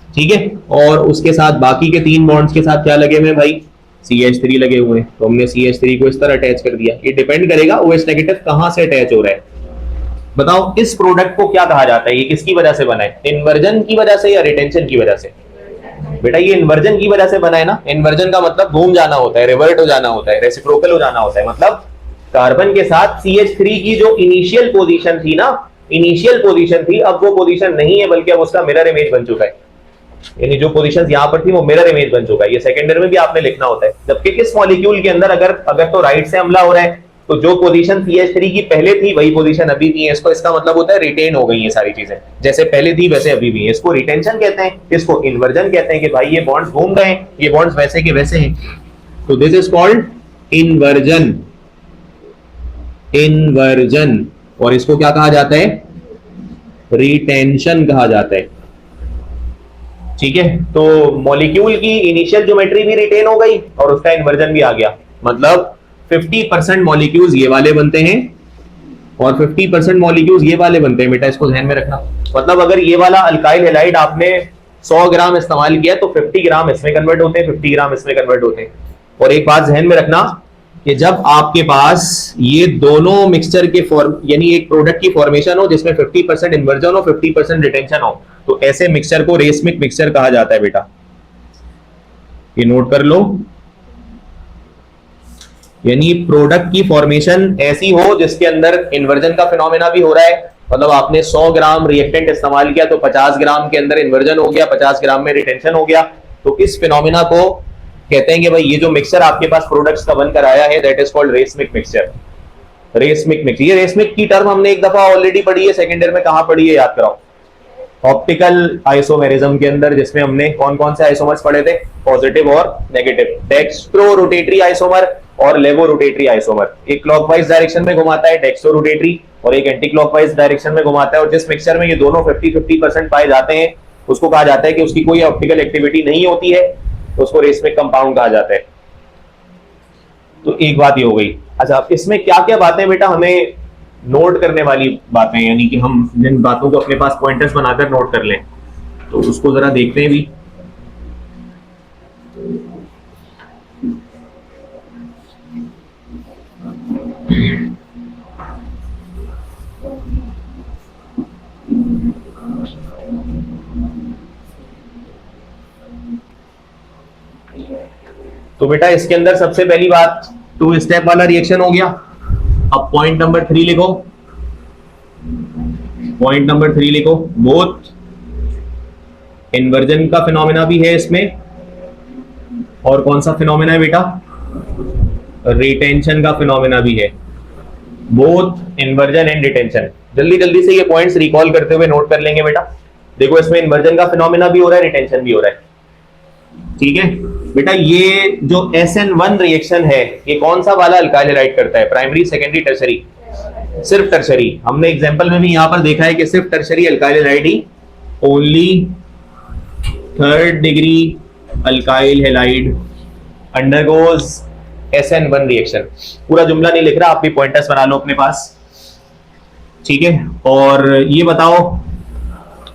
ठीक है। और उसके साथ बाकी के 3 बॉन्ड्स के साथ क्या लगे हुए भाई, CH3 लगे हुए हैं, तो हमने CH3 को इस तरह अटैच कर दिया। ये डिपेंड करेगा OH नेगेटिव कहां से अटैच हो रहा है। बताओ इस प्रोडक्ट को क्या कहा जाता है, ये किसकी वजह से बना है, इन्वर्जन की वजह से या रिटेंशन की वजह से? बेटा ये इन्वर्जन की वजह से बना है ना। इन्वर्जन का मतलब घूम जाना होता है, रिवर्ट हो जाना होता है, रेसिप्रोकल हो जाना होता है। मतलब कार्बन के साथ CH3 की जो इनिशियल पोजीशन थी ना, इनिशियल पोजीशन थी, अब वो पोजीशन नहीं है बल्कि अब उसका मिरर इमेज बन चुका है। यानी जो पोजीशन यहां पर थी वो मिरर इमेज बन चुका है। ये सेकेंडरी में भी आपने लिखना होता है। जबकि इस मॉलिक्यूल के अंदर अगर तो राइट से हमला हो रहा है तो जो पोजीशन CH3 की पहले थी वही पोजीशन अभी भी है। इसका मतलब होता है रिटेन हो गई ये सारी चीजें, जैसे पहले थी वैसे अभी भी है। इसको रिटेंशन कहते हैं, इसको इन्वर्जन कहते हैं कि भाई ये बॉन्ड्स घूम गए, ये बॉन्ड्स वैसे के वैसे हैं। तो this is called inversion, inversion. और इसको क्या कहा जाता है, रिटेंशन कहा जाता है, ठीक है। तो मॉलिक्यूल की इनिशियल ज्योमेट्री भी रिटेन हो गई और उसका इन्वर्जन भी आ गया। मतलब 50% मॉलिक्यूल्स ये वाले बनते हैं और 50% मॉलिक्यूल्स ये वाले बनते हैं। बेटा इसको ध्यान में रखना। मतलब अगर ये वाला अल्काइल हैलाइड आपने 100 ग्राम इस्तेमाल किया तो 50 ग्राम इसमें कन्वर्ट होते हैं, 50 ग्राम इसमें कन्वर्ट होते हैं। और एक बात ध्यान में रखना कि जब आपके पास ये दोनों मिक्सचर के यानी एक प्रोडक्ट की फॉर्मेशन हो जिसमें 50% इन्वर्जन हो 50% रिटेंशन हो, तो ऐसे मिक्सचर को रेसमिक मिक्सचर कहा जाता है। बेटा ये नोट कर लो, यानी प्रोडक्ट की फॉर्मेशन ऐसी हो जिसके अंदर इन्वर्जन का फिनोमेना भी हो रहा है। मतलब आपने 100 ग्राम रिएक्टेंट इस्तेमाल किया तो 50 ग्राम के अंदर इन्वर्जन हो गया, 50 ग्राम में रिटेंशन हो गया। तो इस फिनोमेना को कहते हैं कि भाई ये जो मिक्सचर आपके पास प्रोडक्ट्स का बनकर आया है that is called racemic mixture. Racemic mixture, ये रेसमिक की टर्म हमने एक दफा ऑलरेडी पढ़ी है, सेकेंड ईयर में कहां पढ़ी है याद कराओ, ऑप्टिकल आइसोमेरिज्म के अंदर, जिसमें हमने कौन कौन से आइसोमर्स पढ़े थे, पॉजिटिव और नेगेटिव, डेक्स्ट्रो रोटेटरी आइसोमर और लेवो रोटेटरी आइसोमर। एक क्लॉकवाइज डायरेक्शन में घुमाता है डेक्स्ट्रो रोटेटरी और एक एंटी क्लॉकवाइज डायरेक्शन में घुमाता है। और जिस मिक्सचर में ये दोनों 50-50% पाए जाते हैं उसको कहा जाता है कि उसकी कोई ऑप्टिकल एक्टिविटी नहीं होती है, तो उसको रेसमिक कंपाउंड कहा जाता है। तो एक बात ये हो गई। अच्छा इसमें क्या क्या बातें बेटा हमें नोट करने वाली बातें, यानी कि हम जिन बातों को अपने पास पॉइंटर्स बनाकर नोट कर लें, तो उसको जरा देखते हैं भी। तो बेटा इसके अंदर सबसे पहली बात 2 स्टेप वाला रिएक्शन हो गया। अब पॉइंट नंबर 3 लिखो, पॉइंट नंबर 3 लिखो, बोथ इन्वर्जन का फिनोमेना भी है इसमें, और कौन सा फिनोमेना है बेटा, रिटेंशन का फिनोमेना भी है। Both inversion and detention. जल्दी जल्दी से ये पॉइंट्स रिकॉल करते हुए नोट कर लेंगे बेटा। देखो इसमें इन्वर्जन का फिनोमेना भी हो रहा है, रिटेंशन भी हो रहा है, ठीक है बेटा। ये जो SN1 रिएक्शन है ये कौन सा वाला अल्काइल हैलाइड करता है, प्राइमरी, सेकेंडरी, टर्शरी? सिर्फ टर्शरी। हमने एग्जांपल में भी यहां पर देखा है कि सिर्फ टर्शरी अल्काइल हैलाइड ही, only third degree alkyl halide undergoes SN1 reaction. पूरा जुमला नहीं लिख रहा, आप भी पॉइंटर्स बना लो अपने पास, ठीक है। और ये बताओ,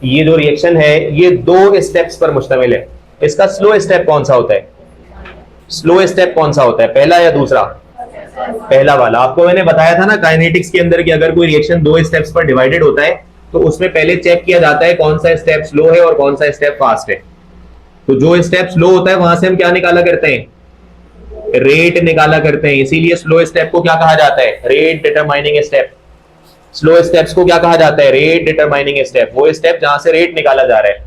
ये जो रिएक्शन है ये 2 स्टेप्स पर मुश्तमिल है। इसका स्लो स्टेप कौन सा होता है? स्लो स्टेप कौन सा होता है, पहला या दूसरा? पहला वाला। आपको मैंने बताया था ना काइनेटिक्स के अंदर कि अगर कोई रिएक्शन 2 स्टेप्स पर डिवाइडेड होता है तो उसमें पहले चेक किया जाता है कौन सा स्टेप स्लो है और कौन सा स्टेप फास्ट है। तो जो स्टेप स्लो होता है वहां से हम क्या निकाला करते हैं, रेट निकाला करते हैं। इसीलिए स्लो स्टेप को क्या कहा जाता है, rate determining step. Slow steps को क्या कहा जाता है, रेट डिटरमाइनिंग स्टेप। वो स्टेप जहां से रेट निकाला जा रहा है,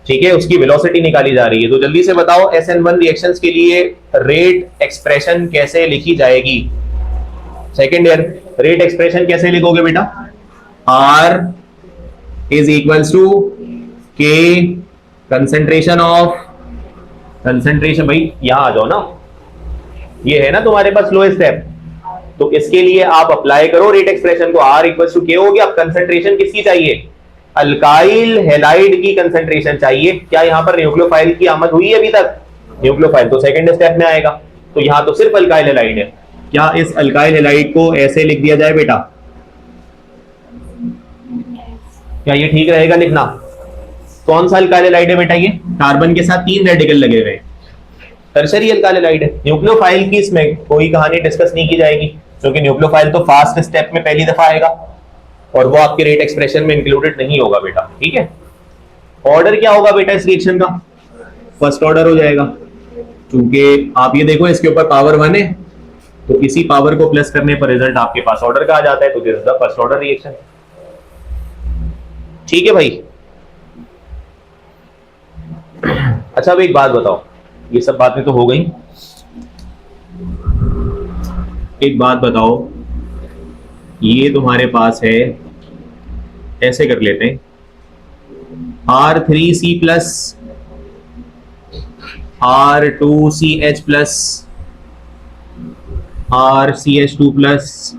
ठीक है, उसकी वेलोसिटी निकाली जा रही है। तो जल्दी से बताओ SN1 रिएक्शंस के लिए रेट एक्सप्रेशन कैसे लिखी जाएगी? सेकेंड ईयर, रेट एक्सप्रेशन कैसे लिखोगे बेटा? R is equals to K concentration of, concentration, भाई यहां आ जाओ ना, ये है ना तुम्हारे पास स्लो स्टेप, तो इसके लिए आप अप्लाई करो रेट एक्सप्रेशन को। R इक्वल्स टू K हो गया। अब कंसेंट्रेशन किसकी चाहिए, अल्काइल हैलाइड की कंसेंट्रेशन चाहिए। क्या यहां पर न्यूक्लियोफाइल की आमद हुई है अभी तक? न्यूक्लियोफाइल तो सेकंड स्टेप में आएगा, तो यहां तो सिर्फ अल्काइल हैलाइड है। क्या इस अल्काइल हैलाइड को ऐसे लिख दिया जाए बेटा? क्या ये ठीक रहेगा लिखना? कौन सा अल्काइल हैलाइड है बेटा? ये कार्बन के साथ 3 रेडिकल लगे हुए हैं, टर्शरी अल्काइल हैलाइड है। न्यूक्लियोफाइल की इसमें कोई कहानी डिस्कस नहीं की जाएगी क्योंकि न्यूक्लियोफाइल तो फास्ट स्टेप में पहली दफा आएगा और वो आपके रेट एक्सप्रेशन में इंक्लूडेड नहीं होगा बेटा, ठीक है। ऑर्डर क्या होगा बेटा इस रिएक्शन का? फर्स्ट ऑर्डर हो जाएगा, क्योंकि आप ये देखो इसके ऊपर पावर 1 है, तो इसी पावर को प्लस करने पर रिजल्ट आपके पास ऑर्डर का आ जाता है, तो this is the first order reaction, ठीक है भाई। अच्छा अब एक बात बताओ, ये सब बातें तो हो गई, एक बात बताओ, ये तुम्हारे पास है, ऐसे कर लेते हैं, R3C plus R2CH plus RCH2 plus,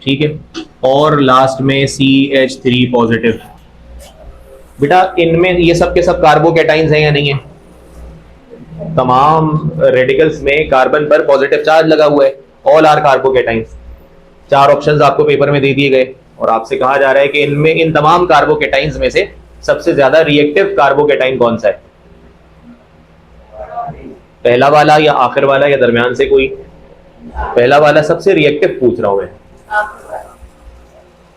ठीक है, और लास्ट में CH3 पॉजिटिव। बेटा इनमें ये सब के सब कार्बोकैटाइंस हैं या नहीं है? तमाम रेडिकल्स में कार्बन पर पॉजिटिव चार्ज लगा हुआ है, ऑल आर कार्बोकैटाइंस। 4 ऑप्शंस आपको पेपर में दे दिए गए और आपसे कहा जा रहा है कि इनमें, इन तमाम कार्बोकैटाइंस में से सबसे ज्यादा रिएक्टिव कार्बोकैटाइन कौन सा है? पहला वाला या आखिर वाला या दरमियान से कोई? पहला वाला सबसे रिएक्टिव पूछ रहा हूं मैं,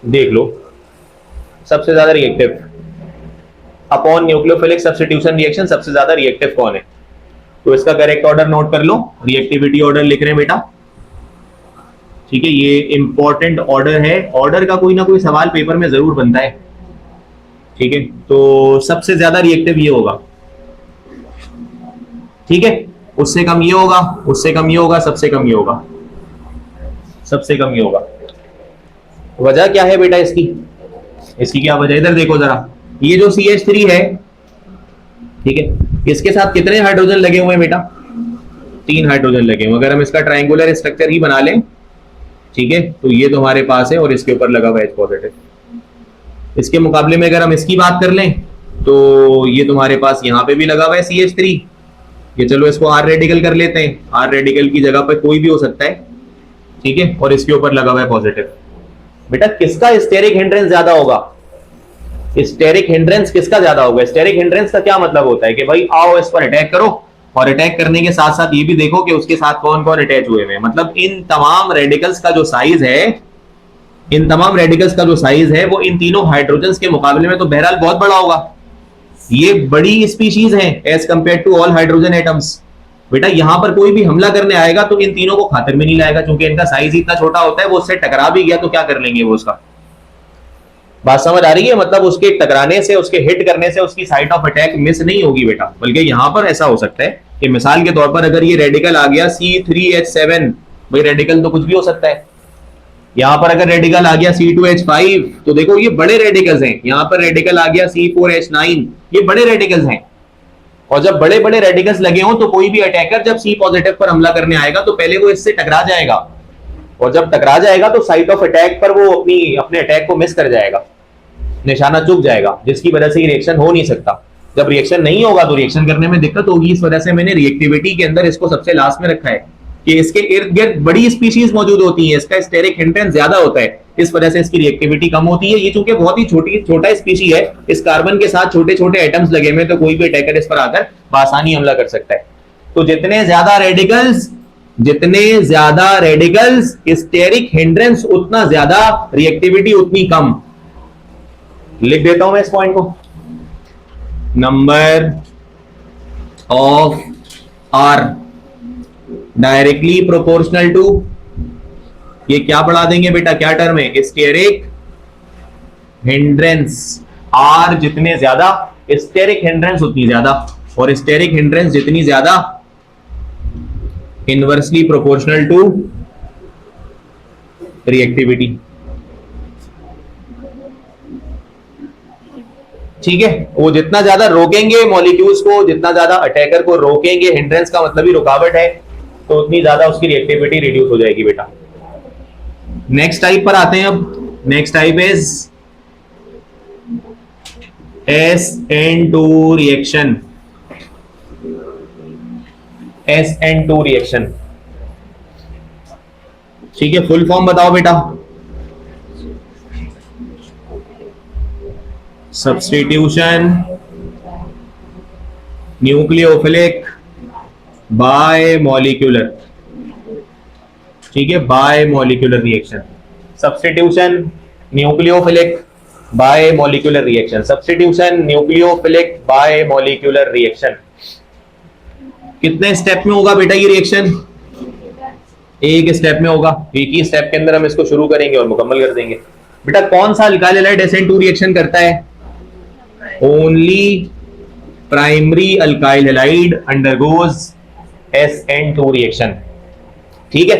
देख लो सबसे ज्यादा reactive upon nucleophilic substitution reaction, सबसे ज्यादा रिएक्टिव कौन है? तो इसका करेक्ट ऑर्डर नोट कर लो, रिएक्टिविटी ऑर्डर लिख रहे हैं बेटा, ठीक है, ये इंपॉर्टेंट ऑर्डर है। ऑर्डर का कोई ना कोई सवाल पेपर में जरूर बनता है, ठीक है। तो सबसे ज्यादा रिएक्टिव ये होगा, ठीक है, उससे कम ये होगा, उससे कम ये होगा, सबसे कम ये होगा, सबसे कम ये होगा। वजह क्या है बेटा इसकी? इसकी क्या वजह, इधर देखो जरा, ये जो CH3 है, ठीक है, इसके साथ कितने हाइड्रोजन लगे हुए हैं बेटा? 3 हाइड्रोजन लगे हुए। अगर हम इसका ट्रायंगुलर स्ट्रक्चर ही बना लें, ठीक है, तो ये तुम्हारे पास है और इसके ऊपर लगा हुआ है H पॉजिटिव। इसके मुकाबले में अगर हम इसकी बात कर लें तो ये तुम्हारे पास यहाँ पे भी लगा हुआ है CH3, ये चलो इसको R रेडिकल कर लेते हैं, R रेडिकल की जगह पर कोई भी हो सकता है, ठीक है, और इसके ऊपर लगा हुआ है पॉजिटिव। बेटा किसका स्टेरिक हिंड्रेंस ज्यादा होगा? स्टेरिक हिंड्रेंस किसका ज्यादा होगा? स्टेरिक हिंड्रेंस का क्या मतलब होता है कि भाई आओ इस पर अटैक करो, और अटैक करने के साथ साथ ये भी देखो कि उसके साथ कौन कौन अटैच हुए हैं। मतलब इन तमाम रेडिकल्स का जो साइज है, इन तमाम रेडिकल्स का जो साइज है वो इन तीनों हाइड्रोजन्स के मुकाबले में तो बहरहाल बहुत बड़ा होगा। ये बड़ी स्पीशीज है as compare to all hydrogen atoms. बेटा यहां पर कोई भी हमला करने आएगा तो इन तीनों को खातिर में नहीं लाएगा, क्योंकि इनका साइज इतना छोटा होता है, वो उससे टकरा भी गया तो क्या कर लेंगे वो उसका। बात समझ आ रही है? मतलब उसके टकराने से, उसके हिट करने से उसकी साइट ऑफ अटैक मिस नहीं होगी बेटा, बल्कि यहां पर ऐसा हो सकता है कि मिसाल के तौर पर अगर ये रेडिकल आ गया C3H7, भाई रेडिकल तो कुछ भी हो सकता है। यहां पर अगर रेडिकल आ गया C2H5 तो देखो ये बड़े रेडिकल्स हैं, यहां पर रेडिकल आ गया C4H9, ये बड़े रेडिकल्स हैं। और जब बड़े बड़े रेडिकल्स लगे हों तो कोई भी अटैकर जब C पॉजिटिव पर हमला करने आएगा तो पहले वो इससे टकरा जाएगा, और जब टकरा जाएगा तो साइट ऑफ अटैक पर वो अपने अटैक को मिस कर जाएगा, निशाना चूक जाएगा, जिसकी वजह से रिएक्शन हो नहीं सकता। जब रिएक्शन नहीं होगा तो रिएक्शन करने में दिक्कत होगी। इस वजह से मैंने रिएक्टिविटी के अंदर इसको सबसे लास्ट में रखा है कि इसके इर्द गिर्द बड़ी स्पीशीज मौजूद होती हैं, इसका स्टेरिक हिंड्रेंस ज्यादा होता है, इस वजह से इसकी रिएक्टिविटी कम होती है। ये चूंकि बहुत ही छोटा स्पीशी है, इस कार्बन के साथ छोटे छोटे एटम्स लगे हुए, तो कोई भी अटैकर इस पर आकर आसानी हमला कर सकता है। तो जितने ज्यादा रेडिकल्स स्टेरिक हिंड्रेंस उतना ज्यादा, रिएक्टिविटी उतनी कम। लिख देता हूं मैं इस पॉइंट को, number of R directly proportional to, ये क्या पढ़ा देंगे बेटा, क्या टर्म है, स्टेरिक हिंड्रेंस। आर जितने ज्यादा स्टेरिक हिंड्रेंस उतनी ज्यादा, और स्टेरिक हिंड्रेंस जितनी ज्यादा इनवर्सली प्रोपोर्शनल टू रिएक्टिविटी। ठीक है, वो जितना ज्यादा रोकेंगे मॉलिक्यूल्स को, जितना ज्यादा अटैकर को रोकेंगे, हिंड्रेंस का मतलब ही रुकावट है, तो उतनी ज्यादा उसकी रिएक्टिविटी रिड्यूस हो जाएगी बेटा। नेक्स्ट टाइप पर आते हैं अब। Next type is SN2 reaction. SN2 reaction, ठीक है, फुल फॉर्म बताओ बेटा। सब्स्टिट्यूशन न्यूक्लियोफिलिक बाय मॉलिक्यूलर, ठीक है, bye molecular reaction. Substitution nucleophilic bye molecular reaction, substitution nucleophilic bye molecular reaction. कितने स्टेप में होगा बेटा ये रिएक्शन? एक स्टेप में होगा, एक ही स्टेप के अंदर हम इसको शुरू करेंगे और मुकम्मल कर देंगे। बेटा कौन सा अल्काइल हैलाइड SN2 रिएक्शन करता है? Only primary alkyl halide undergoes SN2 reaction. ठीक है,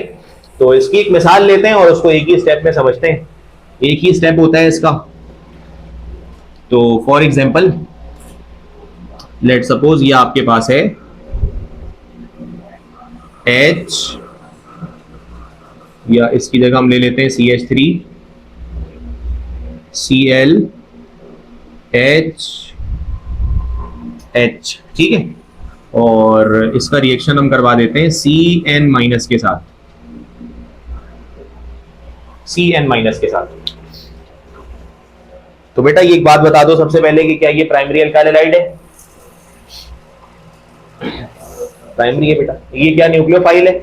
तो इसकी एक मिसाल लेते हैं और उसको एक ही स्टेप में समझते हैं। एक ही स्टेप होता है इसका। तो फॉर एग्जांपल लेट सपोज ये आपके पास है H, या इसकी जगह हम ले लेते हैं CH3 Cl H H, ठीक है, और इसका रिएक्शन हम करवा देते हैं Cn- के साथ, Cn- के साथ। तो बेटा ये एक बात बता दो सबसे पहले कि क्या ये प्राइमरी अल्काइल हैलाइड है? प्राइमरी है बेटा। ये क्या न्यूक्लियोफाइल है?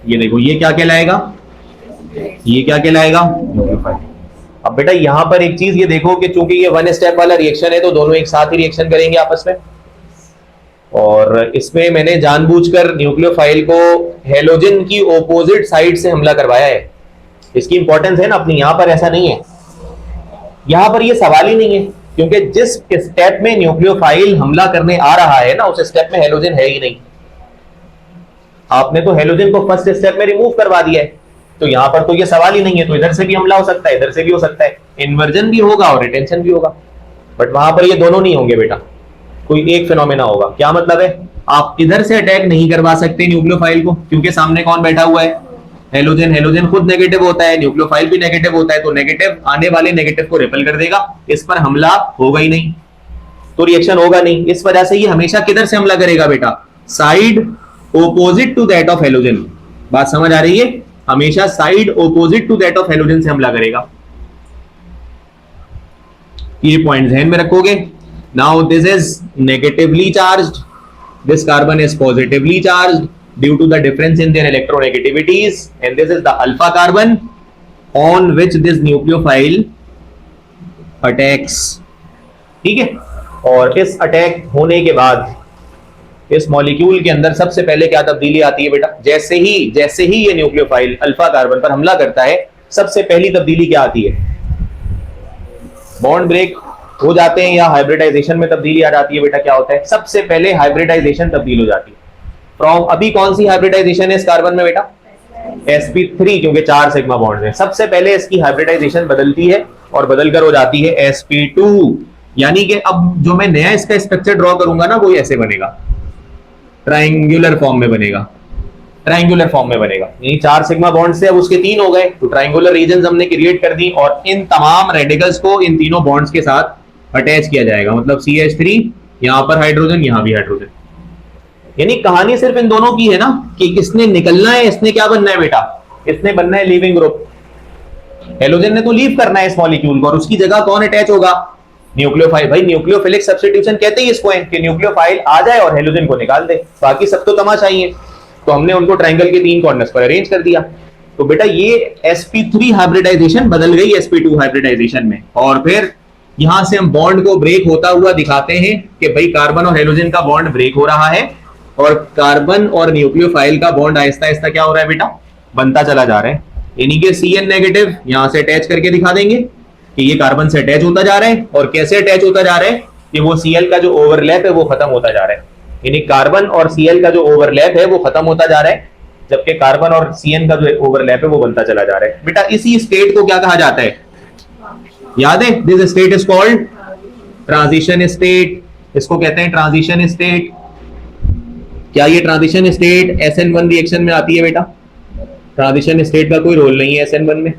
ये देखो ये क्या कहलाएगा? ये क्या कहलाएगा? न्यूक्लियोफाइल। अब बेटा यहां पर एक चीज ये देखो कि चूंकि ये वन स्टेप वाला रिएक्शन है तो दोनों एक साथ ही रिएक्शन करेंगे आपस में, और इसमें मैंने जानबूझकर न्यूक्लियोफाइल को हेलोजन की ऑपोजिट साइड से हमला करवाया है। इसकी इंपॉर्टेंस है ना अपनी, यहां पर ऐसा नहीं है, यहां पर ये सवाल ही नहीं है, क्योंकि जिस स्टेप में न्यूक्लियोफाइल हमला करने आ रहा है ना उस स्टेप में हेलोजन है ही नहीं। आपने तो हेलोजन को फर्स्ट स्टेप में रिमूव करवा दिया है, तो यहां पर तो ये सवाल ही नहीं है। तो इधर से भी हमला हो सकता है, इधर से भी हो सकता है, इन्वर्जन भी होगा और रिटेंशन भी होगा, बट वहां पर ये दोनों नहीं होंगे बेटा, कोई एक फिनोमेना होगा। क्या मतलब है? आप इधर से अटैक नहीं करवा सकते न्यूक्लियोफाइल को, क्योंकि सामने कौन बैठा हुआ है? हेलोजन। हेलोजन खुद नेगेटिव होता है, न्यूक्लियोफाइल भी नेगेटिव होता है, तो नेगेटिव आने वाले नेगेटिव को रिपेल कर देगा, इस पर हमला होगा ही नहीं, तो रिएक्शन होगा नहीं। इस वजह से ये हमेशा किधर से हमला करेगा बेटा? Side opposite to that of halogen. बात समझ आ रही है? हमेशा side opposite to that of halogen से हमला करेगा। ये पॉइंट ध्यान में रखोगे। Now this is negatively charged, this carbon is positively charged due to the difference in their electronegativities, and this is the alpha carbon on which this nucleophile attacks। ठीक है, और इस अटैक होने के बाद इस मॉलिक्यूल के अंदर सबसे पहले क्या तब्दीली आती है बेटा? जैसे ही ये न्यूक्लियोफाइल अल्फा कार्बन पर हमला करता है, सबसे पहली तब्दीली क्या आती है? बॉन्ड ब्रेक हो जाते हैं या हाइब्रिडाइजेशन में तब्दीली आ जाती है बेटा? क्या होता है? सबसे पहले हाइब्रिडाइजेशन तब्दील हो जाती है। फ्रॉम, अभी कौन सी हाइब्रिडाइजेशन है इस कार्बन में बेटा? sp3 क्योंकि 4 सिग्मा बॉन्ड है। सबसे पहले इसकी हाइब्रिडाइजेशन बदलती है और बदलकर हो जाती है sp2, यानी कि अब जो मैं नया इसका स्ट्रक्चर ड्रॉ करूंगा ना वो ऐसे बनेगा, ट्राइंगुलर फॉर्म में बनेगा, ट्राइंगुलर फॉर्म में बनेगा। यही 4 सिग्मा बॉन्ड से अब उसके 3 हो गए, तो ट्राइंगुलर रीजन हमने क्रिएट कर दी और इन तमाम रेडिकल्स को इन तीनों बॉन्ड्स के साथ अटैच किया जाएगा। मतलब CH3, यहां पर हाइड्रोजन, यहां भी हाइड्रोजन। यानी कहानी सिर्फ इन दोनों की है ना कि किसने निकलना है, इसने क्या बनना है बेटा, इसने बनना है लीविंग ग्रुप। हेलोजन ने तो लीव करना है इस मॉलिक्यूल को और उसकी जगह कौन अटैच होगा, न्यूक्लियोफाइल। भाई न्यूक्लियोफिलिक सब्स्टिट्यूशन कहते हैं इसको कि न्यूक्लियोफाइल आ जाए और हेलोजन को निकाल दे, बाकी सब तो तमाशा ही है। तो हमने उनको ट्रायंगल के 3 कॉर्नर्स पर अरेंज कर दिया। तो बेटा ये sp3 हाइब्रिडाइजेशन बदल गई sp2 हाइब्रिडाइजेशन में, और फिर यहां से हम बॉन्ड को ब्रेक होता हुआ दिखाते हैं कि भाई कार्बन और हेलोजन का बॉन्ड ब्रेक हो रहा है और कार्बन और न्यूक्लियोफाइल का बॉन्ड आहिस्ता आहिस्ता क्या हो रहा है बेटा, बनता चला जा रहा है। यानी कि Cn नेगेटिव यहां से अटैच करके दिखा देंगे कि ये कार्बन से अटैच होता जा रहा है, और कैसे अटैच होता जा रहा है कि वो Cl का जो ओवरलैप है वो खत्म होता जा रहा है। यानी कार्बन और Cl का जो ओवरलैप है वो खत्म होता जा रहा है, जबकि कार्बन और Cn का जो ओवरलैप है वो बनता चला जा रहा है। बेटा इसी स्टेट को क्या कहा जाता है, याद है, this state is called transition state. इसको कहते हैं ट्रांजिशन स्टेट। क्या ये ट्रांजिशन स्टेट SN1 रिएक्शन में आती है बेटा? ट्रांजिशन स्टेट का कोई रोल नहीं है SN1 में।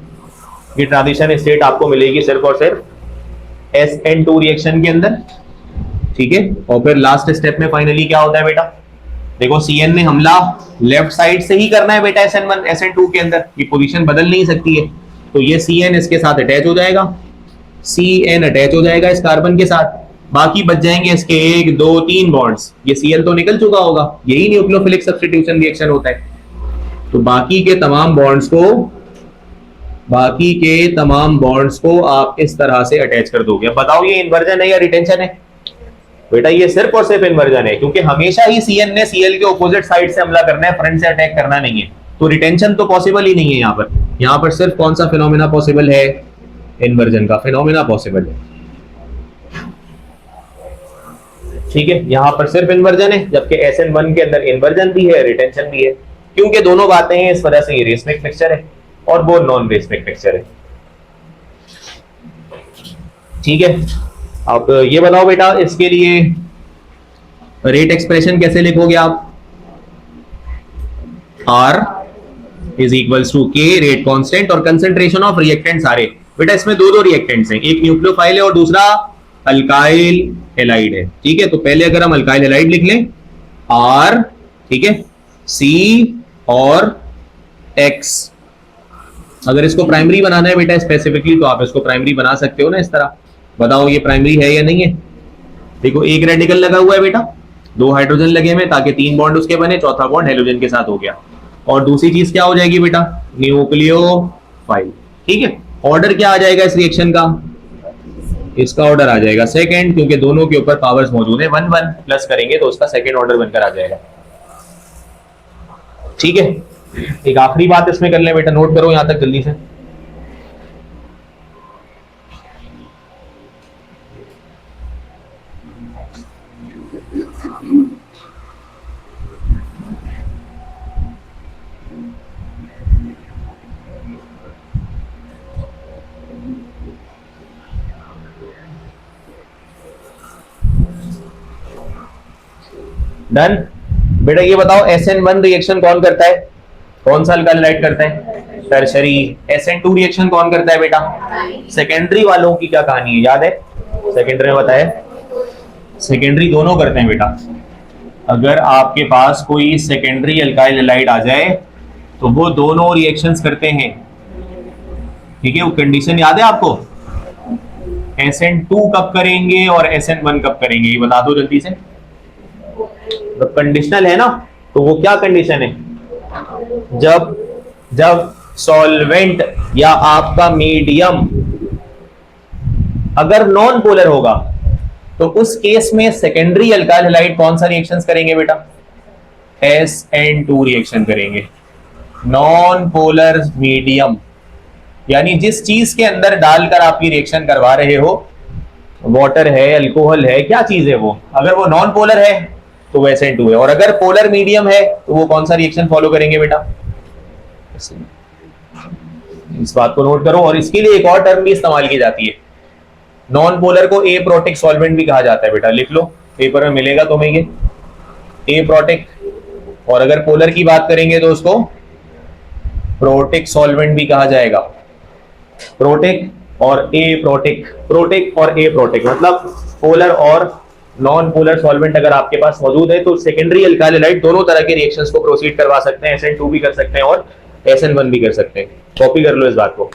ये ट्रांजिशन स्टेट आपको मिलेगी सिर्फ और सिर्फ SN2 रिएक्शन के अंदर, ठीक है। और फिर लास्ट स्टेप में फाइनली क्या होता है बेटा, देखो Cn ने हमला लेफ्ट साइड से ही करना है बेटा SN1 SN2 के अंदर, ये पोजीशन बदल नहीं सकती है। तो ये Cn इसके साथ अटैच हो जाएगा, Cn अटैच हो जाएगा इस कार्बन के साथ, बाकी बच जाएंगे इसके 1 2 3 बॉन्ड्स। ये Cl तो निकल चुका होगा, यही न्यूक्लियोफिलिक सब्स्टिट्यूशन रिएक्शन होता है। तो बाकी के तमाम बॉन्ड्स को आप इस तरह से अटैच कर दोगे। अब बताओ ये इन्वर्जन है या रिटेंशन है? बेटा ये सिर्फ और सिर्फ इन्वर्जन है, क्योंकि हमेशा ही Cn ने Cl के ऑपोजिट साइड से हमला करना है, फ्रंट से अटैक करना नहीं है। तो रिटेंशन तो पॉसिबल ही नहीं है यहाँ पर सिर्फ कौन सा फिनोमेना पॉसिबल है, इन्वर्जन का फिनोमेना पॉसिबल है, ठीक है। यहां पर सिर्फ इन्वर्जन है, जबकि SN1 के अंदर इन्वर्जन भी है, रिटेंशन भी है, क्योंकि दोनों बातें हैं। इस वजह से ये रेसमिक मिक्सचर है और वो नॉन रेसमिक मिक्सचर है, ठीक है। अब ये बताओ बेटा इसके लिए रेट एक्सप्रेशन कैसे लिखोगे आप? R is equals to K rate constant और कंसंट्रेशन ऑफ रिएक्टेंट सारे। बेटा इसमें दो रिएक्टेंट्स हैं, एक न्यूक्लियोफाइल है और दूसरा अल्काइल हैलाइड है, ठीक है। तो पहले अगर हम अल्काइल हैलाइड लिख लें R, ठीक है, C और X। अगर इसको प्राइमरी बनाना है बेटा स्पेसिफिकली तो आप इसको प्राइमरी बना सकते हो ना इस तरह। बताओ ये प्राइमरी है या नहीं है? देखो एक रेडिकल लगा हुआ है बेटा, 2 हाइड्रोजन लगे हुए ताकि 3 बॉन्ड उसके बने, चौथा बॉन्ड हेलोजन के साथ हो गया। और दूसरी चीज क्या हो जाएगी बेटा, न्यूक्लियोफाइल, ठीक है। ऑर्डर क्या आ जाएगा इस रिएक्शन का? इसका ऑर्डर आ जाएगा सेकंड, क्योंकि दोनों के ऊपर पावर्स मौजूद है। 1 1 प्लस करेंगे तो उसका सेकंड ऑर्डर बनकर आ जाएगा, ठीक है। एक आखिरी बात इसमें कर लें बेटा, नोट करो यहां तक जल्दी से। डन। बेटा ये बताओ SN1 रिएक्शन कौन करता है, कौन सा अल्काइल हैलाइड करता है? टर्शरी। SN2 रिएक्शन कौन करता है बेटा? सेकेंडरी वालों की क्या कहानी है, याद है सेकेंडरी में बताया? सेकेंडरी दोनों करते हैं बेटा। अगर आपके पास कोई सेकेंडरी अल्काइल हैलाइड आ जाए तो वो दोनों रिएक्शंस करते हैं, ठीक है। वो कंडीशन याद है आपको? SN2 कब करेंगे और SN1 कब करेंगे, ये बता दो जल्दी से। तो कंडीशनल है ना, तो वो क्या कंडीशन है? जब सॉल्वेंट या आपका मीडियम अगर नॉन पोलर होगा तो उस केस में सेकेंडरी अल्काइल हैलाइड कौन सा रिएक्शंस करेंगे बेटा? SN2 रिएक्शन करेंगे। नॉन पोलर मीडियम यानी जिस चीज के अंदर डालकर आप ये रिएक्शन करवा रहे हो, वाटर है, अल्कोहल है, क्या चीज है वो, अगर वो नॉन पोलर है तो वो SN2 है, और अगर पोलर मीडियम है तो वो कौन सा रिएक्शन फॉलो करेंगे बेटा? इस बात को नोट करो। और इसके लिए एक और टर्म भी इस्तेमाल की जाती है, नॉन पोलर को ए प्रोटिक सॉल्वेंट भी कहा जाता है। बेटा लिख लो, पेपर में मिलेगा तुम्हें ये, ए प्रोटिक। और अगर पोलर की बात करेंगे तो उसको प्रोटिक सॉल्वेंट भी कहा जाएगा। प्रोटिक और ए प्रोटिक, प्रोटिक और ए प्रोटिक मतलब पोलर और नॉन पोलर सॉल्वेंट अगर आपके पास मौजूद है तो सेकेंडरी अल्काइल हैलाइड दोनों तरह के रिएक्शंस को प्रोसीड करवा सकते हैं। SN2 भी कर सकते हैं और SN1 भी कर सकते हैं। कॉपी कर लो इस बात को।